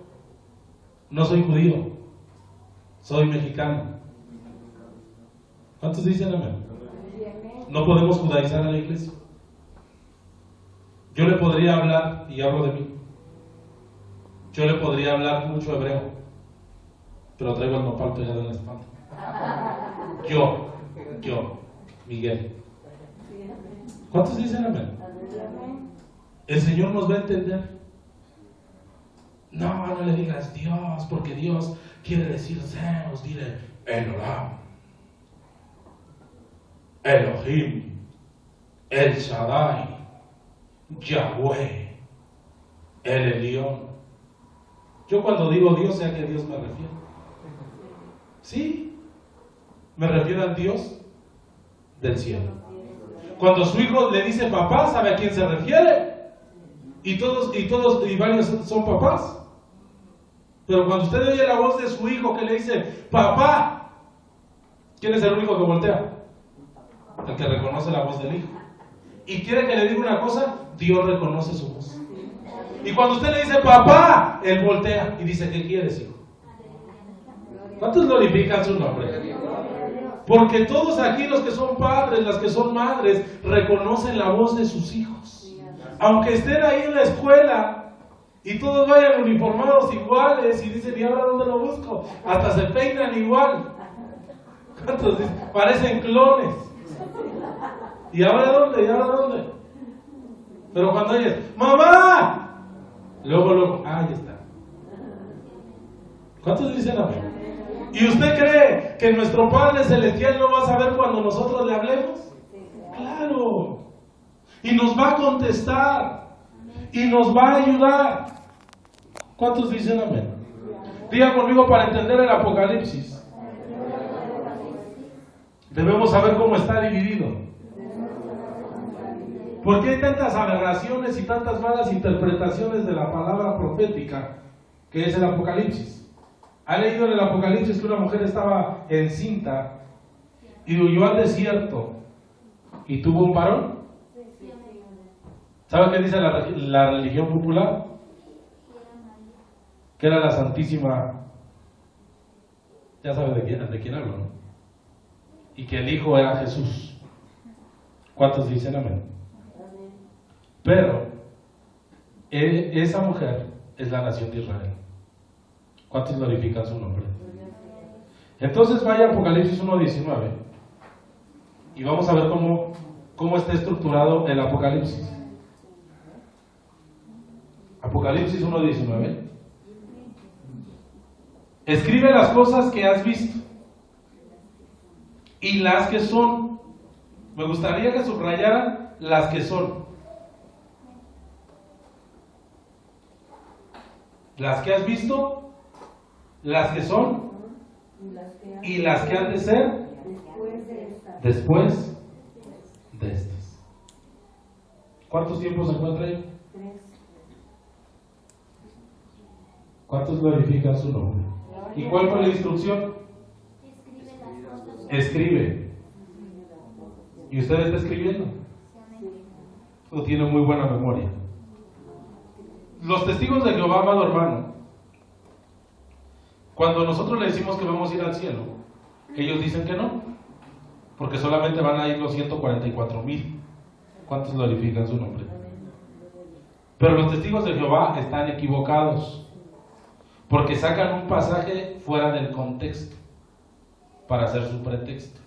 No soy judío, soy mexicano. ¿Cuántos dicen amén? No podemos judaizar a la iglesia. Yo le podría hablar, y hablo de mí, yo le podría hablar mucho hebreo, pero traigo el nopal pegado en la espalda. Yo, Miguel. ¿Cuántos dicen amén? El Señor nos va a entender. No le digas Dios, porque Dios quiere decir Zeus. Dile Elohim, Elohim, El Shaddai, Yahweh, El Elión. Yo cuando digo Dios, sé a qué Dios me refiero. Sí, me refiero al Dios del cielo. Cuando su hijo le dice papá, ¿sabe a quién se refiere? Y varios son papás. Pero cuando usted oye la voz de su hijo que le dice papá, ¿quién es el único que voltea? El que reconoce la voz del hijo. Y quiere que le diga una cosa, Dios reconoce su voz. Y cuando usted le dice papá, él voltea y dice: ¿qué quieres, hijo? ¿Cuántos glorifican su nombre? Porque todos aquí, los que son padres, las que son madres, reconocen la voz de sus hijos. Aunque estén ahí en la escuela Y todos vayan uniformados iguales y dicen, ¿y ahora dónde lo busco? Hasta se peinan igual. ¿Cuántos dicen? Parecen clones. ¿Y ahora dónde? ¿Y ahora dónde? Pero cuando oyes, ¡mamá! Luego, ahí está. ¿Cuántos dicen amén? ¿Y usted cree que nuestro Padre Celestial no va a saber cuando nosotros le hablemos? Claro. Y nos va a contestar. Y nos va a ayudar. ¿Cuántos dicen amén? Diga conmigo para entender el Apocalipsis. Debemos saber cómo está dividido. ¿Por qué hay tantas aberraciones y tantas malas interpretaciones de la palabra profética que es el Apocalipsis? ¿Ha leído en el Apocalipsis que una mujer estaba encinta y huyó al desierto y tuvo un varón? ¿Sabe qué dice la religión popular? Que era la Santísima, ya sabe de quién hablo, ¿no? Y que el hijo era Jesús. ¿Cuántos dicen amén? Pero esa mujer es la nación de Israel. ¿Cuántos glorifican su nombre? Entonces vaya a Apocalipsis 1:19 y vamos a ver cómo está estructurado el Apocalipsis. Apocalipsis 1:19. Escribe las cosas que has visto y las que son. Me gustaría que subrayaran las que son. Las que has visto, las que son y las que han de ser después de estas. ¿Cuántos tiempos se encuentra ahí? ¿Cuántos glorifican su nombre? ¿Y cuál fue la instrucción? Escribe. ¿Y usted está escribiendo? ¿O tiene muy buena memoria? Los testigos de Jehová, amado hermano, cuando nosotros le decimos que vamos a ir al cielo, ellos dicen que no, porque solamente van a ir los 144,000. ¿Cuántos glorifican su nombre? Pero los testigos de Jehová están equivocados, porque sacan un pasaje fuera del contexto para hacer su pretexto.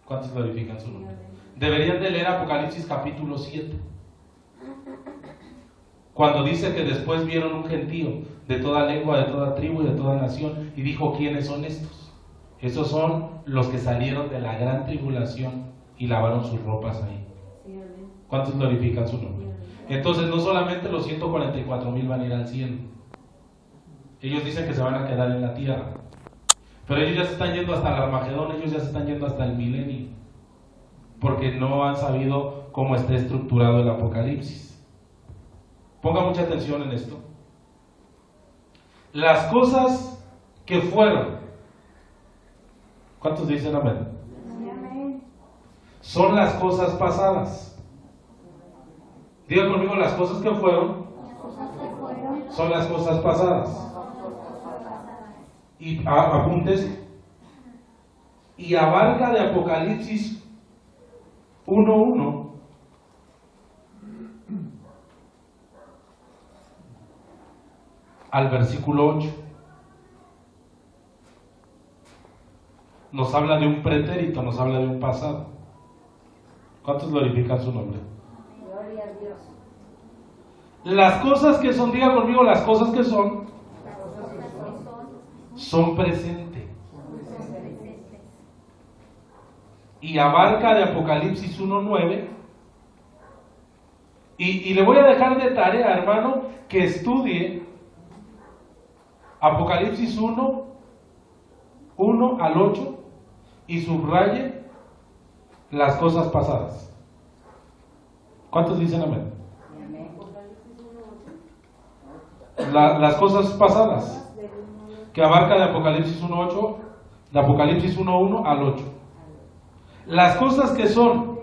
¿Cuántos glorifican su nombre? Deberían de leer Apocalipsis capítulo 7, cuando dice que después vieron un gentío de toda lengua, de toda tribu y de toda nación, y dijo, ¿quiénes son estos? Esos son los que salieron de la gran tribulación y lavaron sus ropas ahí. ¿Cuántos glorifican su nombre? Entonces no solamente los 144,000 van a ir al cielo. Ellos dicen que se van a quedar en la tierra, pero ellos ya se están yendo hasta el Armagedón, ellos ya se están yendo hasta el milenio, porque no han sabido cómo está estructurado el Apocalipsis. Ponga mucha atención en esto. Las cosas que fueron, ¿cuántos dicen amén? Son las cosas pasadas. Diga conmigo, las cosas que fueron son las cosas pasadas. Y apúntese. Y abarca de Apocalipsis 1:1 al versículo 8. Nos habla de un pretérito, nos habla de un pasado. ¿Cuántos glorifican su nombre? Gloria a Dios. Las cosas que son, diga conmigo, las cosas que son presente. Y abarca de Apocalipsis 1:9. Y le voy a dejar de tarea, hermano, que estudie Apocalipsis 1:1 al 8 y subraye las cosas pasadas. ¿Cuántos dicen amén? Las cosas pasadas que abarca de Apocalipsis 1:8, de Apocalipsis 1:1 al 8. Las cosas que son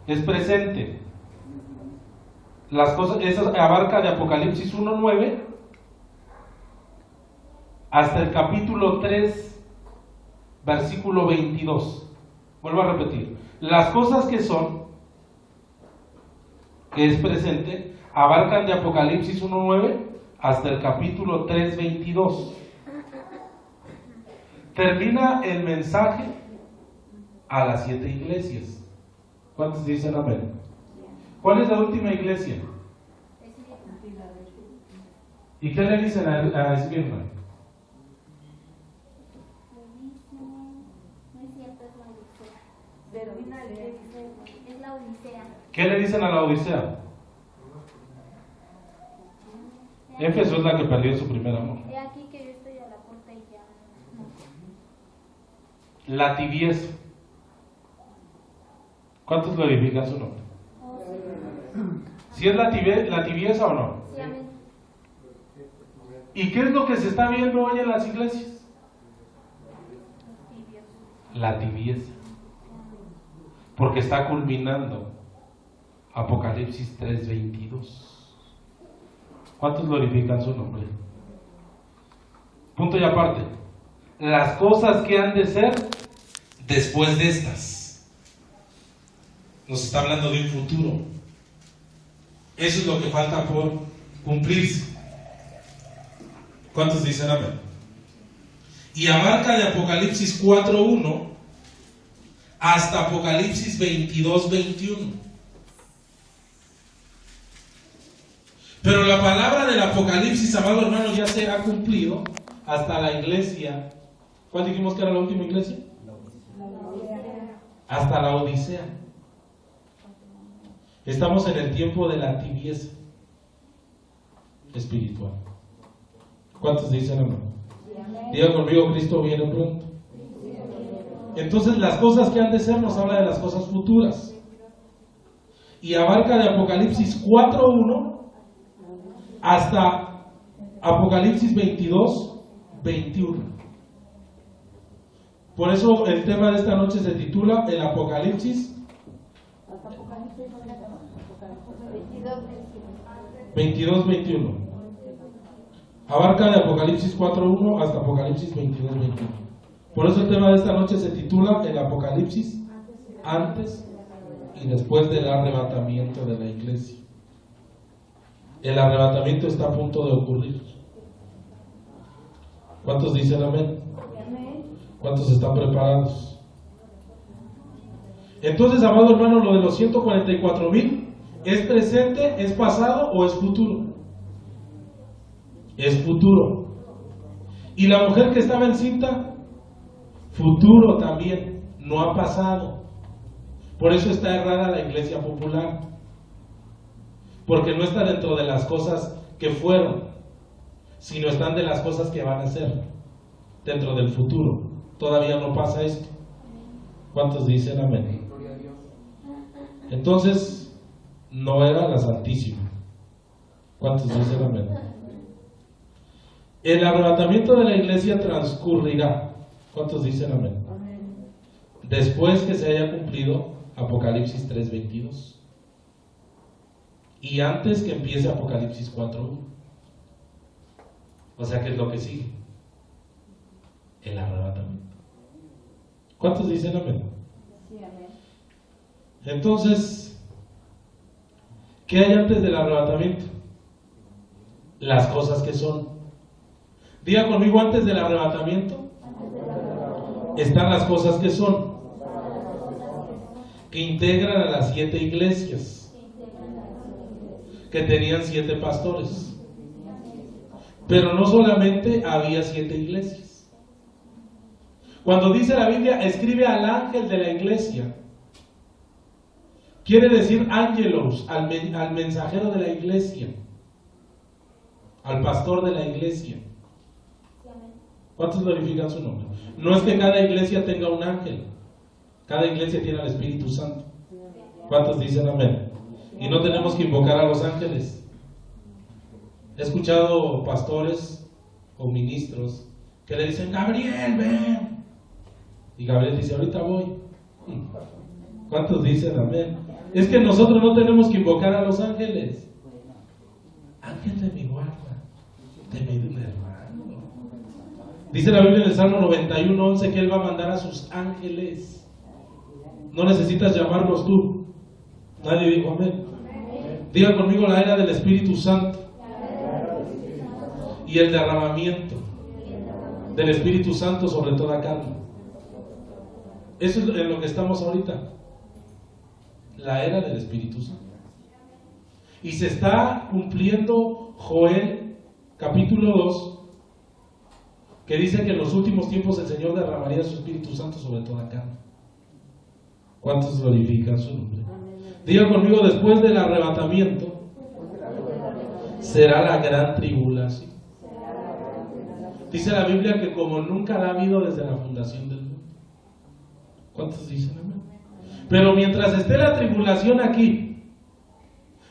es presente. Las cosas, esas abarca de Apocalipsis 1:9 hasta el capítulo 3, versículo 22. Vuelvo a repetir. Las cosas que son, que es presente, abarcan de Apocalipsis 1:9 hasta el capítulo 3:22. Termina el mensaje a las 7 iglesias. ¿Cuántos dicen amén? ¿Cuál es la última iglesia? ¿Y qué le dicen a Esmirna? No es cierto, es la Odisea. Es la Odisea. ¿Qué le dicen a la Odisea? Éfeso es la que perdió su primer amor. He aquí que yo estoy a la puerta y llamo. La tibieza. ¿Cuántos glorifican su nombre? ¿Si es la tibieza o no? Sí, amén. ¿Y qué es lo que se está viendo hoy en las iglesias? La tibieza. Porque está culminando Apocalipsis 3:22. ¿Cuántos glorifican su nombre? Punto y aparte. Las cosas que han de ser después de estas. Nos está hablando de un futuro. Eso es lo que falta por cumplirse. ¿Cuántos dicen amén? Y abarca de Apocalipsis 4:1 hasta Apocalipsis 22:21. Pero la palabra del Apocalipsis, amado hermano, ya se ha cumplido hasta la iglesia. ¿Cuál dijimos que era la última iglesia? Hasta la Odisea. Estamos en el tiempo de la tibieza espiritual. ¿Cuántos dicen amén? Diga conmigo, Cristo viene pronto. Entonces las cosas que han de ser nos habla de las cosas futuras. Y abarca de Apocalipsis 4:1 hasta Apocalipsis 22:21. Por eso el tema de esta noche se titula el Apocalipsis 22:21. Abarca de Apocalipsis 4:1 hasta Apocalipsis 22:21. Por eso el tema de esta noche se titula el Apocalipsis antes y después del arrebatamiento de la iglesia. El arrebatamiento está a punto de ocurrir. ¿Cuántos dicen amén? ¿Cuántos están preparados? Entonces, amado hermano, lo de los 144,000, ¿es presente, es pasado o es futuro? Es futuro. ¿Y la mujer que estaba encinta? Futuro también, no ha pasado. Por eso está errada la iglesia popular. Porque no está dentro de las cosas que fueron, sino están de las cosas que van a ser dentro del futuro. Todavía no pasa esto. ¿Cuántos dicen amén? Entonces, no era la Santísima. ¿Cuántos dicen amén? El arrebatamiento de la iglesia transcurrirá. ¿Cuántos dicen amén? Después que se haya cumplido Apocalipsis 3:22. Y antes que empiece Apocalipsis 4:1. O sea, ¿qué es lo que sigue? El arrebatamiento. ¿Cuántos dicen amén? Sí, amén. Entonces, ¿qué hay antes del arrebatamiento? Las cosas que son. Diga conmigo, antes del arrebatamiento están las cosas que son, que integran a las 7 iglesias, que tenían 7 pastores. Pero no solamente había 7 iglesias. Cuando dice la Biblia, escribe al ángel de la iglesia, quiere decir ángelos, al mensajero de la iglesia, al pastor de la iglesia. ¿Cuántos glorifican su nombre? No es que cada iglesia tenga un ángel, cada iglesia tiene al Espíritu Santo. ¿Cuántos dicen amén? Y no tenemos que invocar a los ángeles. He escuchado pastores o ministros que le dicen, Gabriel, ven. Y Gabriel dice, ahorita voy. ¿Cuántos dicen amén? Es que nosotros no tenemos que invocar a los ángeles. Ángel de mi guarda, de mi hermano. Dice la Biblia en el Salmo 91:11 que Él va a mandar a sus ángeles. No necesitas llamarlos tú. Nadie dijo amén. Diga conmigo la era del Espíritu Santo y el derramamiento del Espíritu Santo sobre toda carne. Eso es en lo que estamos ahorita. La era del Espíritu Santo. Y se está cumpliendo Joel capítulo 2, que dice que en los últimos tiempos el Señor derramaría su Espíritu Santo sobre toda carne. ¿Cuántos glorifican su nombre? Diga conmigo, después del arrebatamiento será la gran tribulación. Dice la Biblia que como nunca la ha habido desde la fundación del mundo. ¿Cuántos dicen amén? Pero mientras esté la tribulación aquí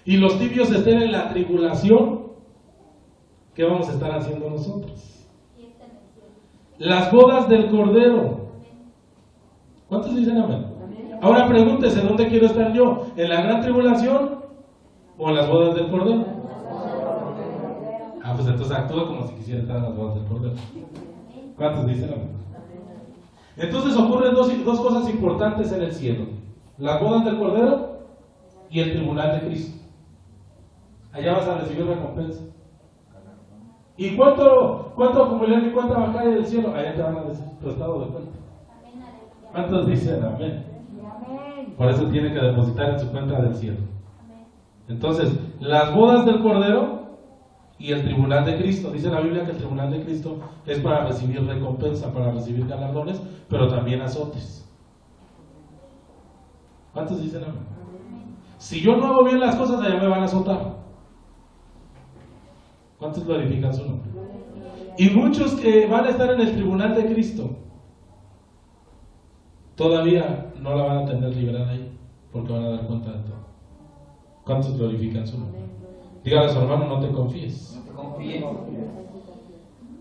y los tibios estén en la tribulación, ¿qué vamos a estar haciendo nosotros? Las bodas del Cordero. ¿Cuántos dicen amén? Ahora pregúntese, ¿dónde quiero estar yo? ¿En la gran tribulación o en las bodas del Cordero? Ah, pues entonces actúa como si quisiera estar en las bodas del Cordero. ¿Cuántos dicen amén? Entonces ocurren dos cosas importantes en el cielo: las bodas del Cordero y el tribunal de Cristo. Allá vas a recibir recompensa. ¿Y cuánto acumulé en mi cuenta bancaria del cielo? Allá te van a decir tu estado de cuenta. ¿Cuántos dicen amén? Por eso tiene que depositar en su cuenta del cielo. Entonces, las bodas del Cordero y el tribunal de Cristo. Dice la Biblia que el tribunal de Cristo es para recibir recompensa, para recibir galardones, pero también azotes. ¿Cuántos dicen amén? Si yo no hago bien las cosas, allá me van a azotar. ¿Cuántos glorifican su nombre? Y muchos que van a estar en el tribunal de Cristo todavía no la van a tener librada ahí, porque van a dar cuenta de todo. ¿Cuántos glorifican su nombre? Dígale a su hermano, no te confíes.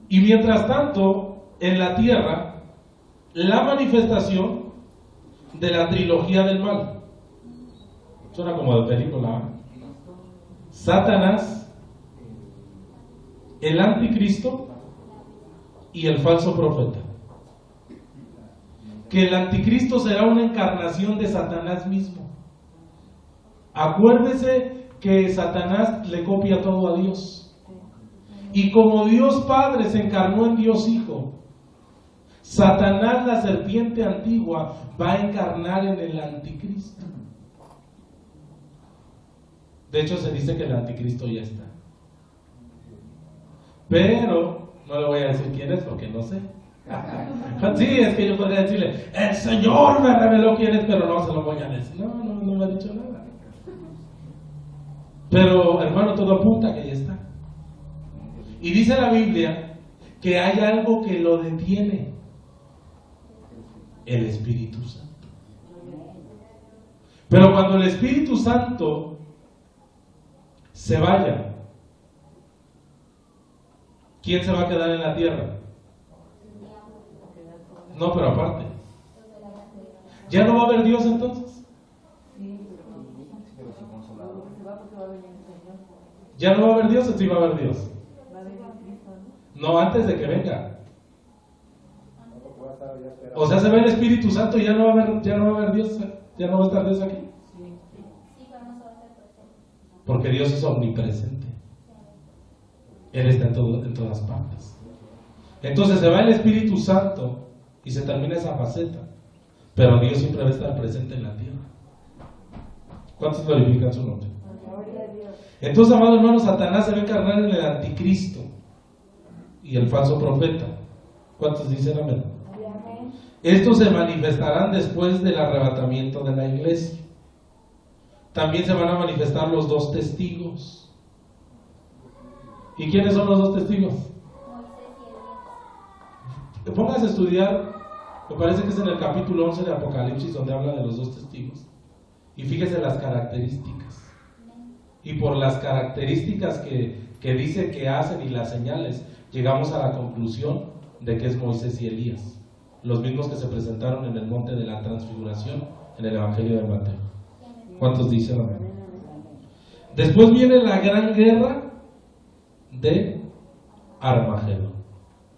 Y mientras tanto, en la tierra, la manifestación de la trilogía del mal. Suena como de película, ¿eh? Satanás, el anticristo y el falso profeta. Que el anticristo será una encarnación de Satanás mismo. Acuérdese que Satanás le copia todo a Dios. Y como Dios Padre se encarnó en Dios Hijo, Satanás, la serpiente antigua, va a encarnar en el anticristo. De hecho, se dice que el anticristo ya está. Pero no le voy a decir quién es porque no sé. Sí, es que yo podría decirle, el Señor me reveló quién es, pero no se lo voy a decir. No me ha dicho nada. Pero hermano, todo apunta que ya está. Y dice la Biblia que hay algo que lo detiene: el Espíritu Santo. Pero cuando el Espíritu Santo se vaya, ¿quién se va a quedar en la tierra? No, pero aparte, ¿ya no va a haber Dios entonces? ¿Ya no va a haber Dios o sí va a haber Dios? No, antes de que venga. O sea, se va el Espíritu Santo y ya no va a haber Dios, ya no va a estar Dios aquí. Porque Dios es omnipresente. Él está en todas partes. Entonces se va el Espíritu Santo y se termina esa faceta, pero Dios siempre va a estar presente en la tierra. ¿Cuántos glorifican su nombre? Entonces, amados hermanos, Satanás se va a encarnar en el anticristo y el falso profeta. ¿Cuántos dicen amén? Estos se manifestarán después del arrebatamiento de la iglesia. También se van a manifestar los dos testigos. ¿Y quiénes son los dos testigos? Te pongas a estudiar, me parece que es en el capítulo 11 de Apocalipsis donde habla de los dos testigos. Y fíjese las características. Y por las características que dice que hacen y las señales, llegamos a la conclusión de que es Moisés y Elías, los mismos que se presentaron en el monte de la transfiguración en el Evangelio de Mateo. ¿Cuántos dicen amén? Después viene la gran guerra de Armagedón.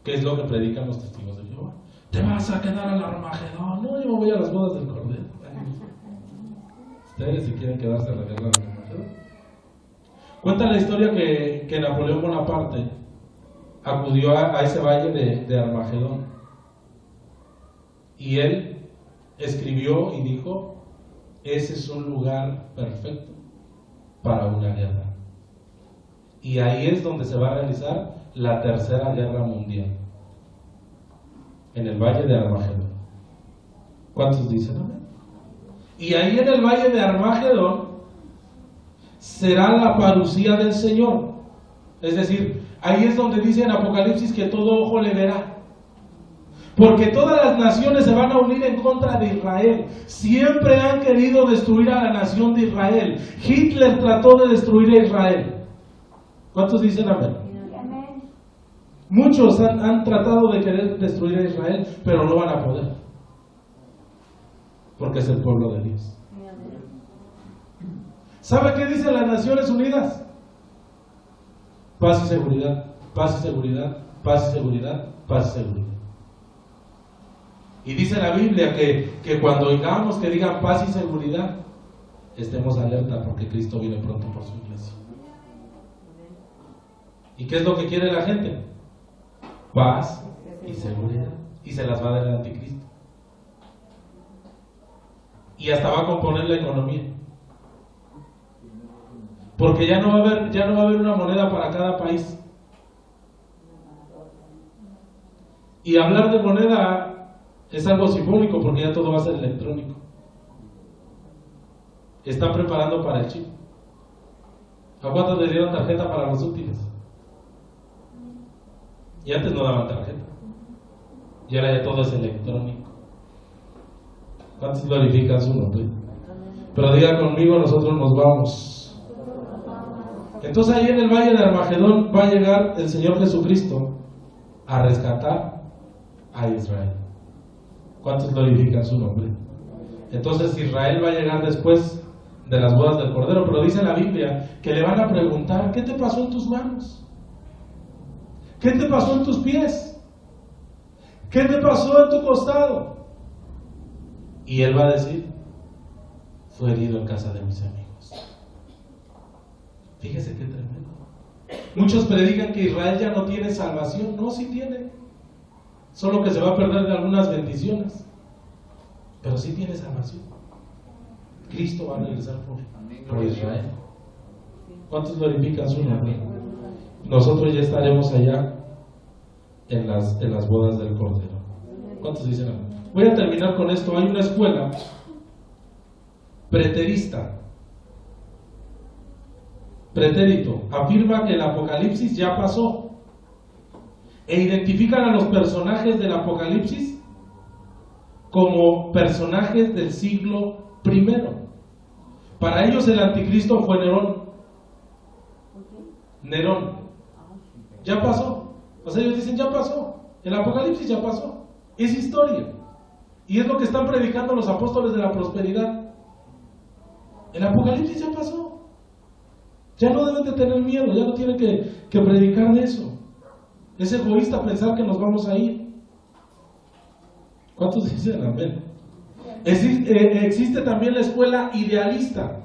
¿Qué es lo que predican los testigos de Jehová? Te vas a quedar al Armagedón. No, yo me voy a las bodas del Cordero. Ustedes si quieren quedarse a la guerra de Armagedón. Cuenta la historia que Napoleón Bonaparte acudió a ese valle de Armagedón. Y él escribió y dijo: ese es un lugar perfecto para una guerra. Y ahí es donde se va a realizar la Tercera Guerra Mundial, en el Valle de Armagedón. ¿Cuántos dicen amén? Y ahí en el Valle de Armagedón será la parucía del Señor. Es decir, ahí es donde dice en Apocalipsis que todo ojo le verá. Porque todas las naciones se van a unir en contra de Israel. Siempre han querido destruir a la nación de Israel. Hitler trató de destruir a Israel. ¿Cuántos dicen amén? Amén. Muchos han tratado de querer destruir a Israel, pero no van a poder. Porque es el pueblo de Dios. ¿Sabe qué dicen las Naciones Unidas? Paz y seguridad, paz y seguridad, paz y seguridad, paz y seguridad. Y dice la Biblia que cuando oigamos que digan paz y seguridad, estemos alerta porque Cristo viene pronto por su iglesia. ¿Y qué es lo que quiere la gente? Paz y seguridad. Y se las va a dar el anticristo. Y hasta va a componer la economía. Porque ya no va a haber una moneda para cada país. Y hablar de moneda es algo simbólico porque ya todo va a ser electrónico. Están preparando para el chip. ¿A cuántos le dieron tarjeta para los útiles? Y antes no daban tarjeta. Y ahora ya todo es electrónico. ¿Cuántos glorifican su nombre? Pero diga conmigo, nosotros nos vamos. Entonces ahí en el Valle de Armagedón va a llegar el Señor Jesucristo a rescatar a Israel. ¿Cuántos glorifican su nombre? Entonces Israel va a llegar después de las bodas del Cordero, pero dice la Biblia que le van a preguntar: ¿qué te pasó en tus manos? ¿Qué te pasó en tus pies? ¿Qué te pasó en tu costado? Y él va a decir: fue herido en casa de mis amigos. Fíjese qué tremendo. Muchos predican que Israel ya no tiene salvación. No, sí tiene. Solo que se va a perder de algunas bendiciones. Pero sí tiene salvación. Cristo va a regresar por Israel. ¿Cuántos glorifican su nombre? Nosotros ya estaremos allá en las bodas del Cordero. ¿Cuántos dicen amén? Voy a terminar con esto. Hay una escuela preterista. Pretérito afirma que el Apocalipsis ya pasó e identifican a los personajes del Apocalipsis como personajes del siglo I. Para ellos el anticristo fue Nerón. Ya pasó. O sea, ellos dicen: ya pasó. El Apocalipsis ya pasó. Es historia. Y es lo que están predicando los apóstoles de la prosperidad. El Apocalipsis ya pasó. Ya no deben de tener miedo, ya no tienen que predicar de eso. Es egoísta pensar que nos vamos a ir. ¿Cuántos dicen amén? Existe también la escuela idealista.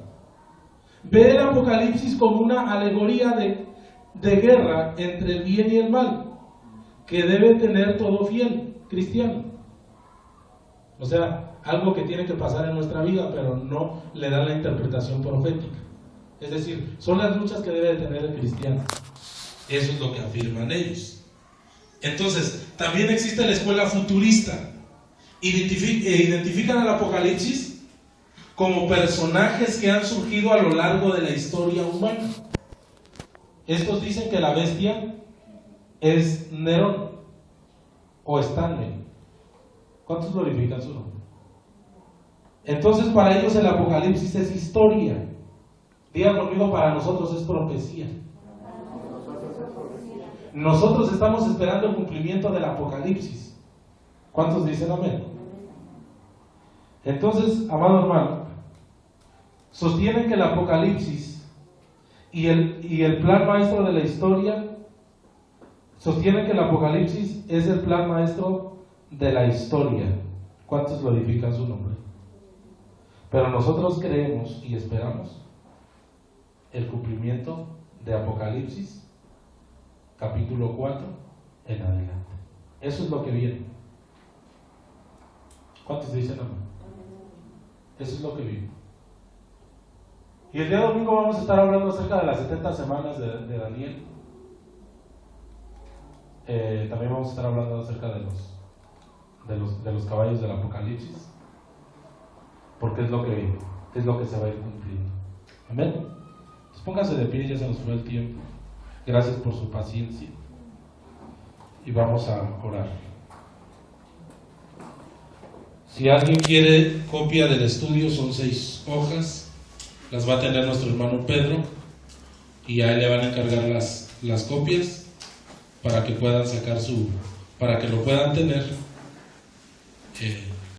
Ve el Apocalipsis como una alegoría de guerra entre el bien y el mal, que debe tener todo fiel cristiano. O sea, algo que tiene que pasar en nuestra vida, pero no le dan la interpretación profética. Es decir, son las luchas que debe de tener el cristiano. Eso es lo que afirman ellos. Entonces, también existe la escuela futurista. Identifican al Apocalipsis como personajes que han surgido a lo largo de la historia humana. Estos dicen que la bestia es Nerón o Stanley. ¿Cuántos glorifican su nombre? Entonces, para ellos el Apocalipsis es historia. Diga conmigo: para nosotros es profecía. Nosotros estamos esperando el cumplimiento del Apocalipsis. ¿Cuántos dicen amén? Entonces, amado hermano, sostienen que el Apocalipsis y el plan maestro de la historia, sostienen que el Apocalipsis es el plan maestro de la historia. ¿Cuántos glorifican su nombre? Pero nosotros creemos y esperamos el cumplimiento de Apocalipsis, capítulo 4 en adelante. Eso es lo que viene. ¿Cuántos dicen amén? Eso es lo que viene. Y el día domingo vamos a estar hablando acerca de las 70 semanas de Daniel. También vamos a estar hablando acerca de los caballos del Apocalipsis, porque es lo que viene, es lo que se va a ir cumpliendo. Amén. Pues pónganse de pie, ya se nos fue el tiempo. Gracias por su paciencia. Y vamos a orar. Si alguien quiere copia del estudio, son 6 hojas. Las va a tener nuestro hermano Pedro. Y a él le van a encargar las copias para que puedan sacar para que lo puedan tener.